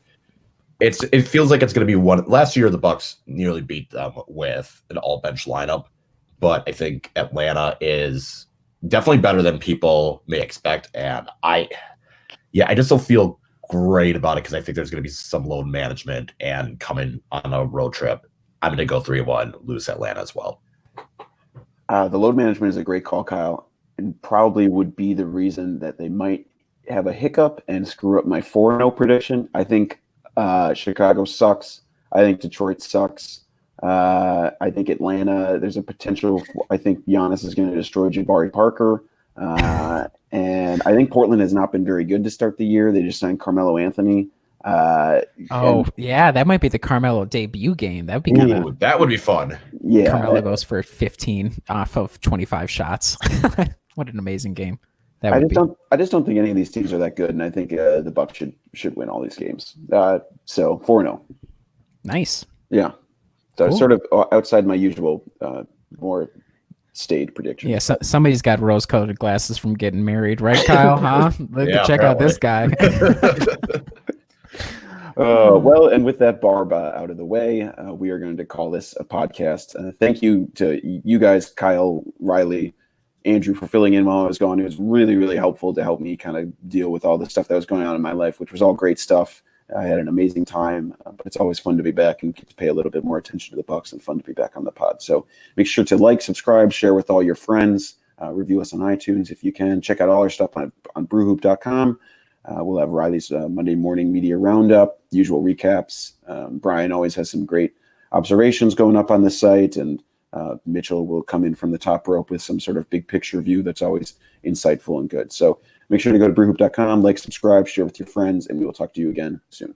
It feels like it's going to be one. Last year, the Bucks nearly beat them with an all-bench lineup. But I think Atlanta is definitely better than people may expect. And I just don't feel great about it because I think there's going to be some load management, and coming on a road trip, I'm going to go 3-1, lose Atlanta as well. The load management is a great call, Kyle, and probably would be the reason that they might have a hiccup and screw up my 4-0 prediction. I think Chicago sucks. I think Detroit sucks. I think Atlanta, there's a potential. I think Giannis is going to destroy Jabari Parker. And I think Portland has not been very good to start the year. They just signed Carmelo Anthony. Oh, yeah, that might be the Carmelo debut game. That would be kind of. Ooh, that would be fun. yeah, Carmelo goes for 15 off of 25 shots. What an amazing game that I would just be. I just don't think any of these teams are that good, and I think the Bucks should win all these games. So 4-0. Nice. Yeah. So Cool. sort of outside my usual more staid prediction. Yeah, somebody's got rose-colored glasses from getting married, right, Kyle? Huh? Check out this guy. Well, and with that barb out of the way, we are going to call this a podcast. Thank you to you guys, Kyle, Riley, Andrew, for filling in while I was gone. It was really, really helpful to help me kind of deal with all the stuff that was going on in my life, which was all great stuff. I had an amazing time, but it's always fun to be back and get to pay a little bit more attention to the Bucks and fun to be back on the pod. So make sure to like, subscribe, share with all your friends, review us on iTunes if you can. Check out all our stuff on brewhoop.com. We'll have Riley's Monday morning media roundup, usual recaps. Brian always has some great observations going up on the site, and Mitchell will come in from the top rope with some sort of big picture view that's always insightful and good. So make sure to go to brewhoop.com, like, subscribe, share with your friends, and we will talk to you again soon.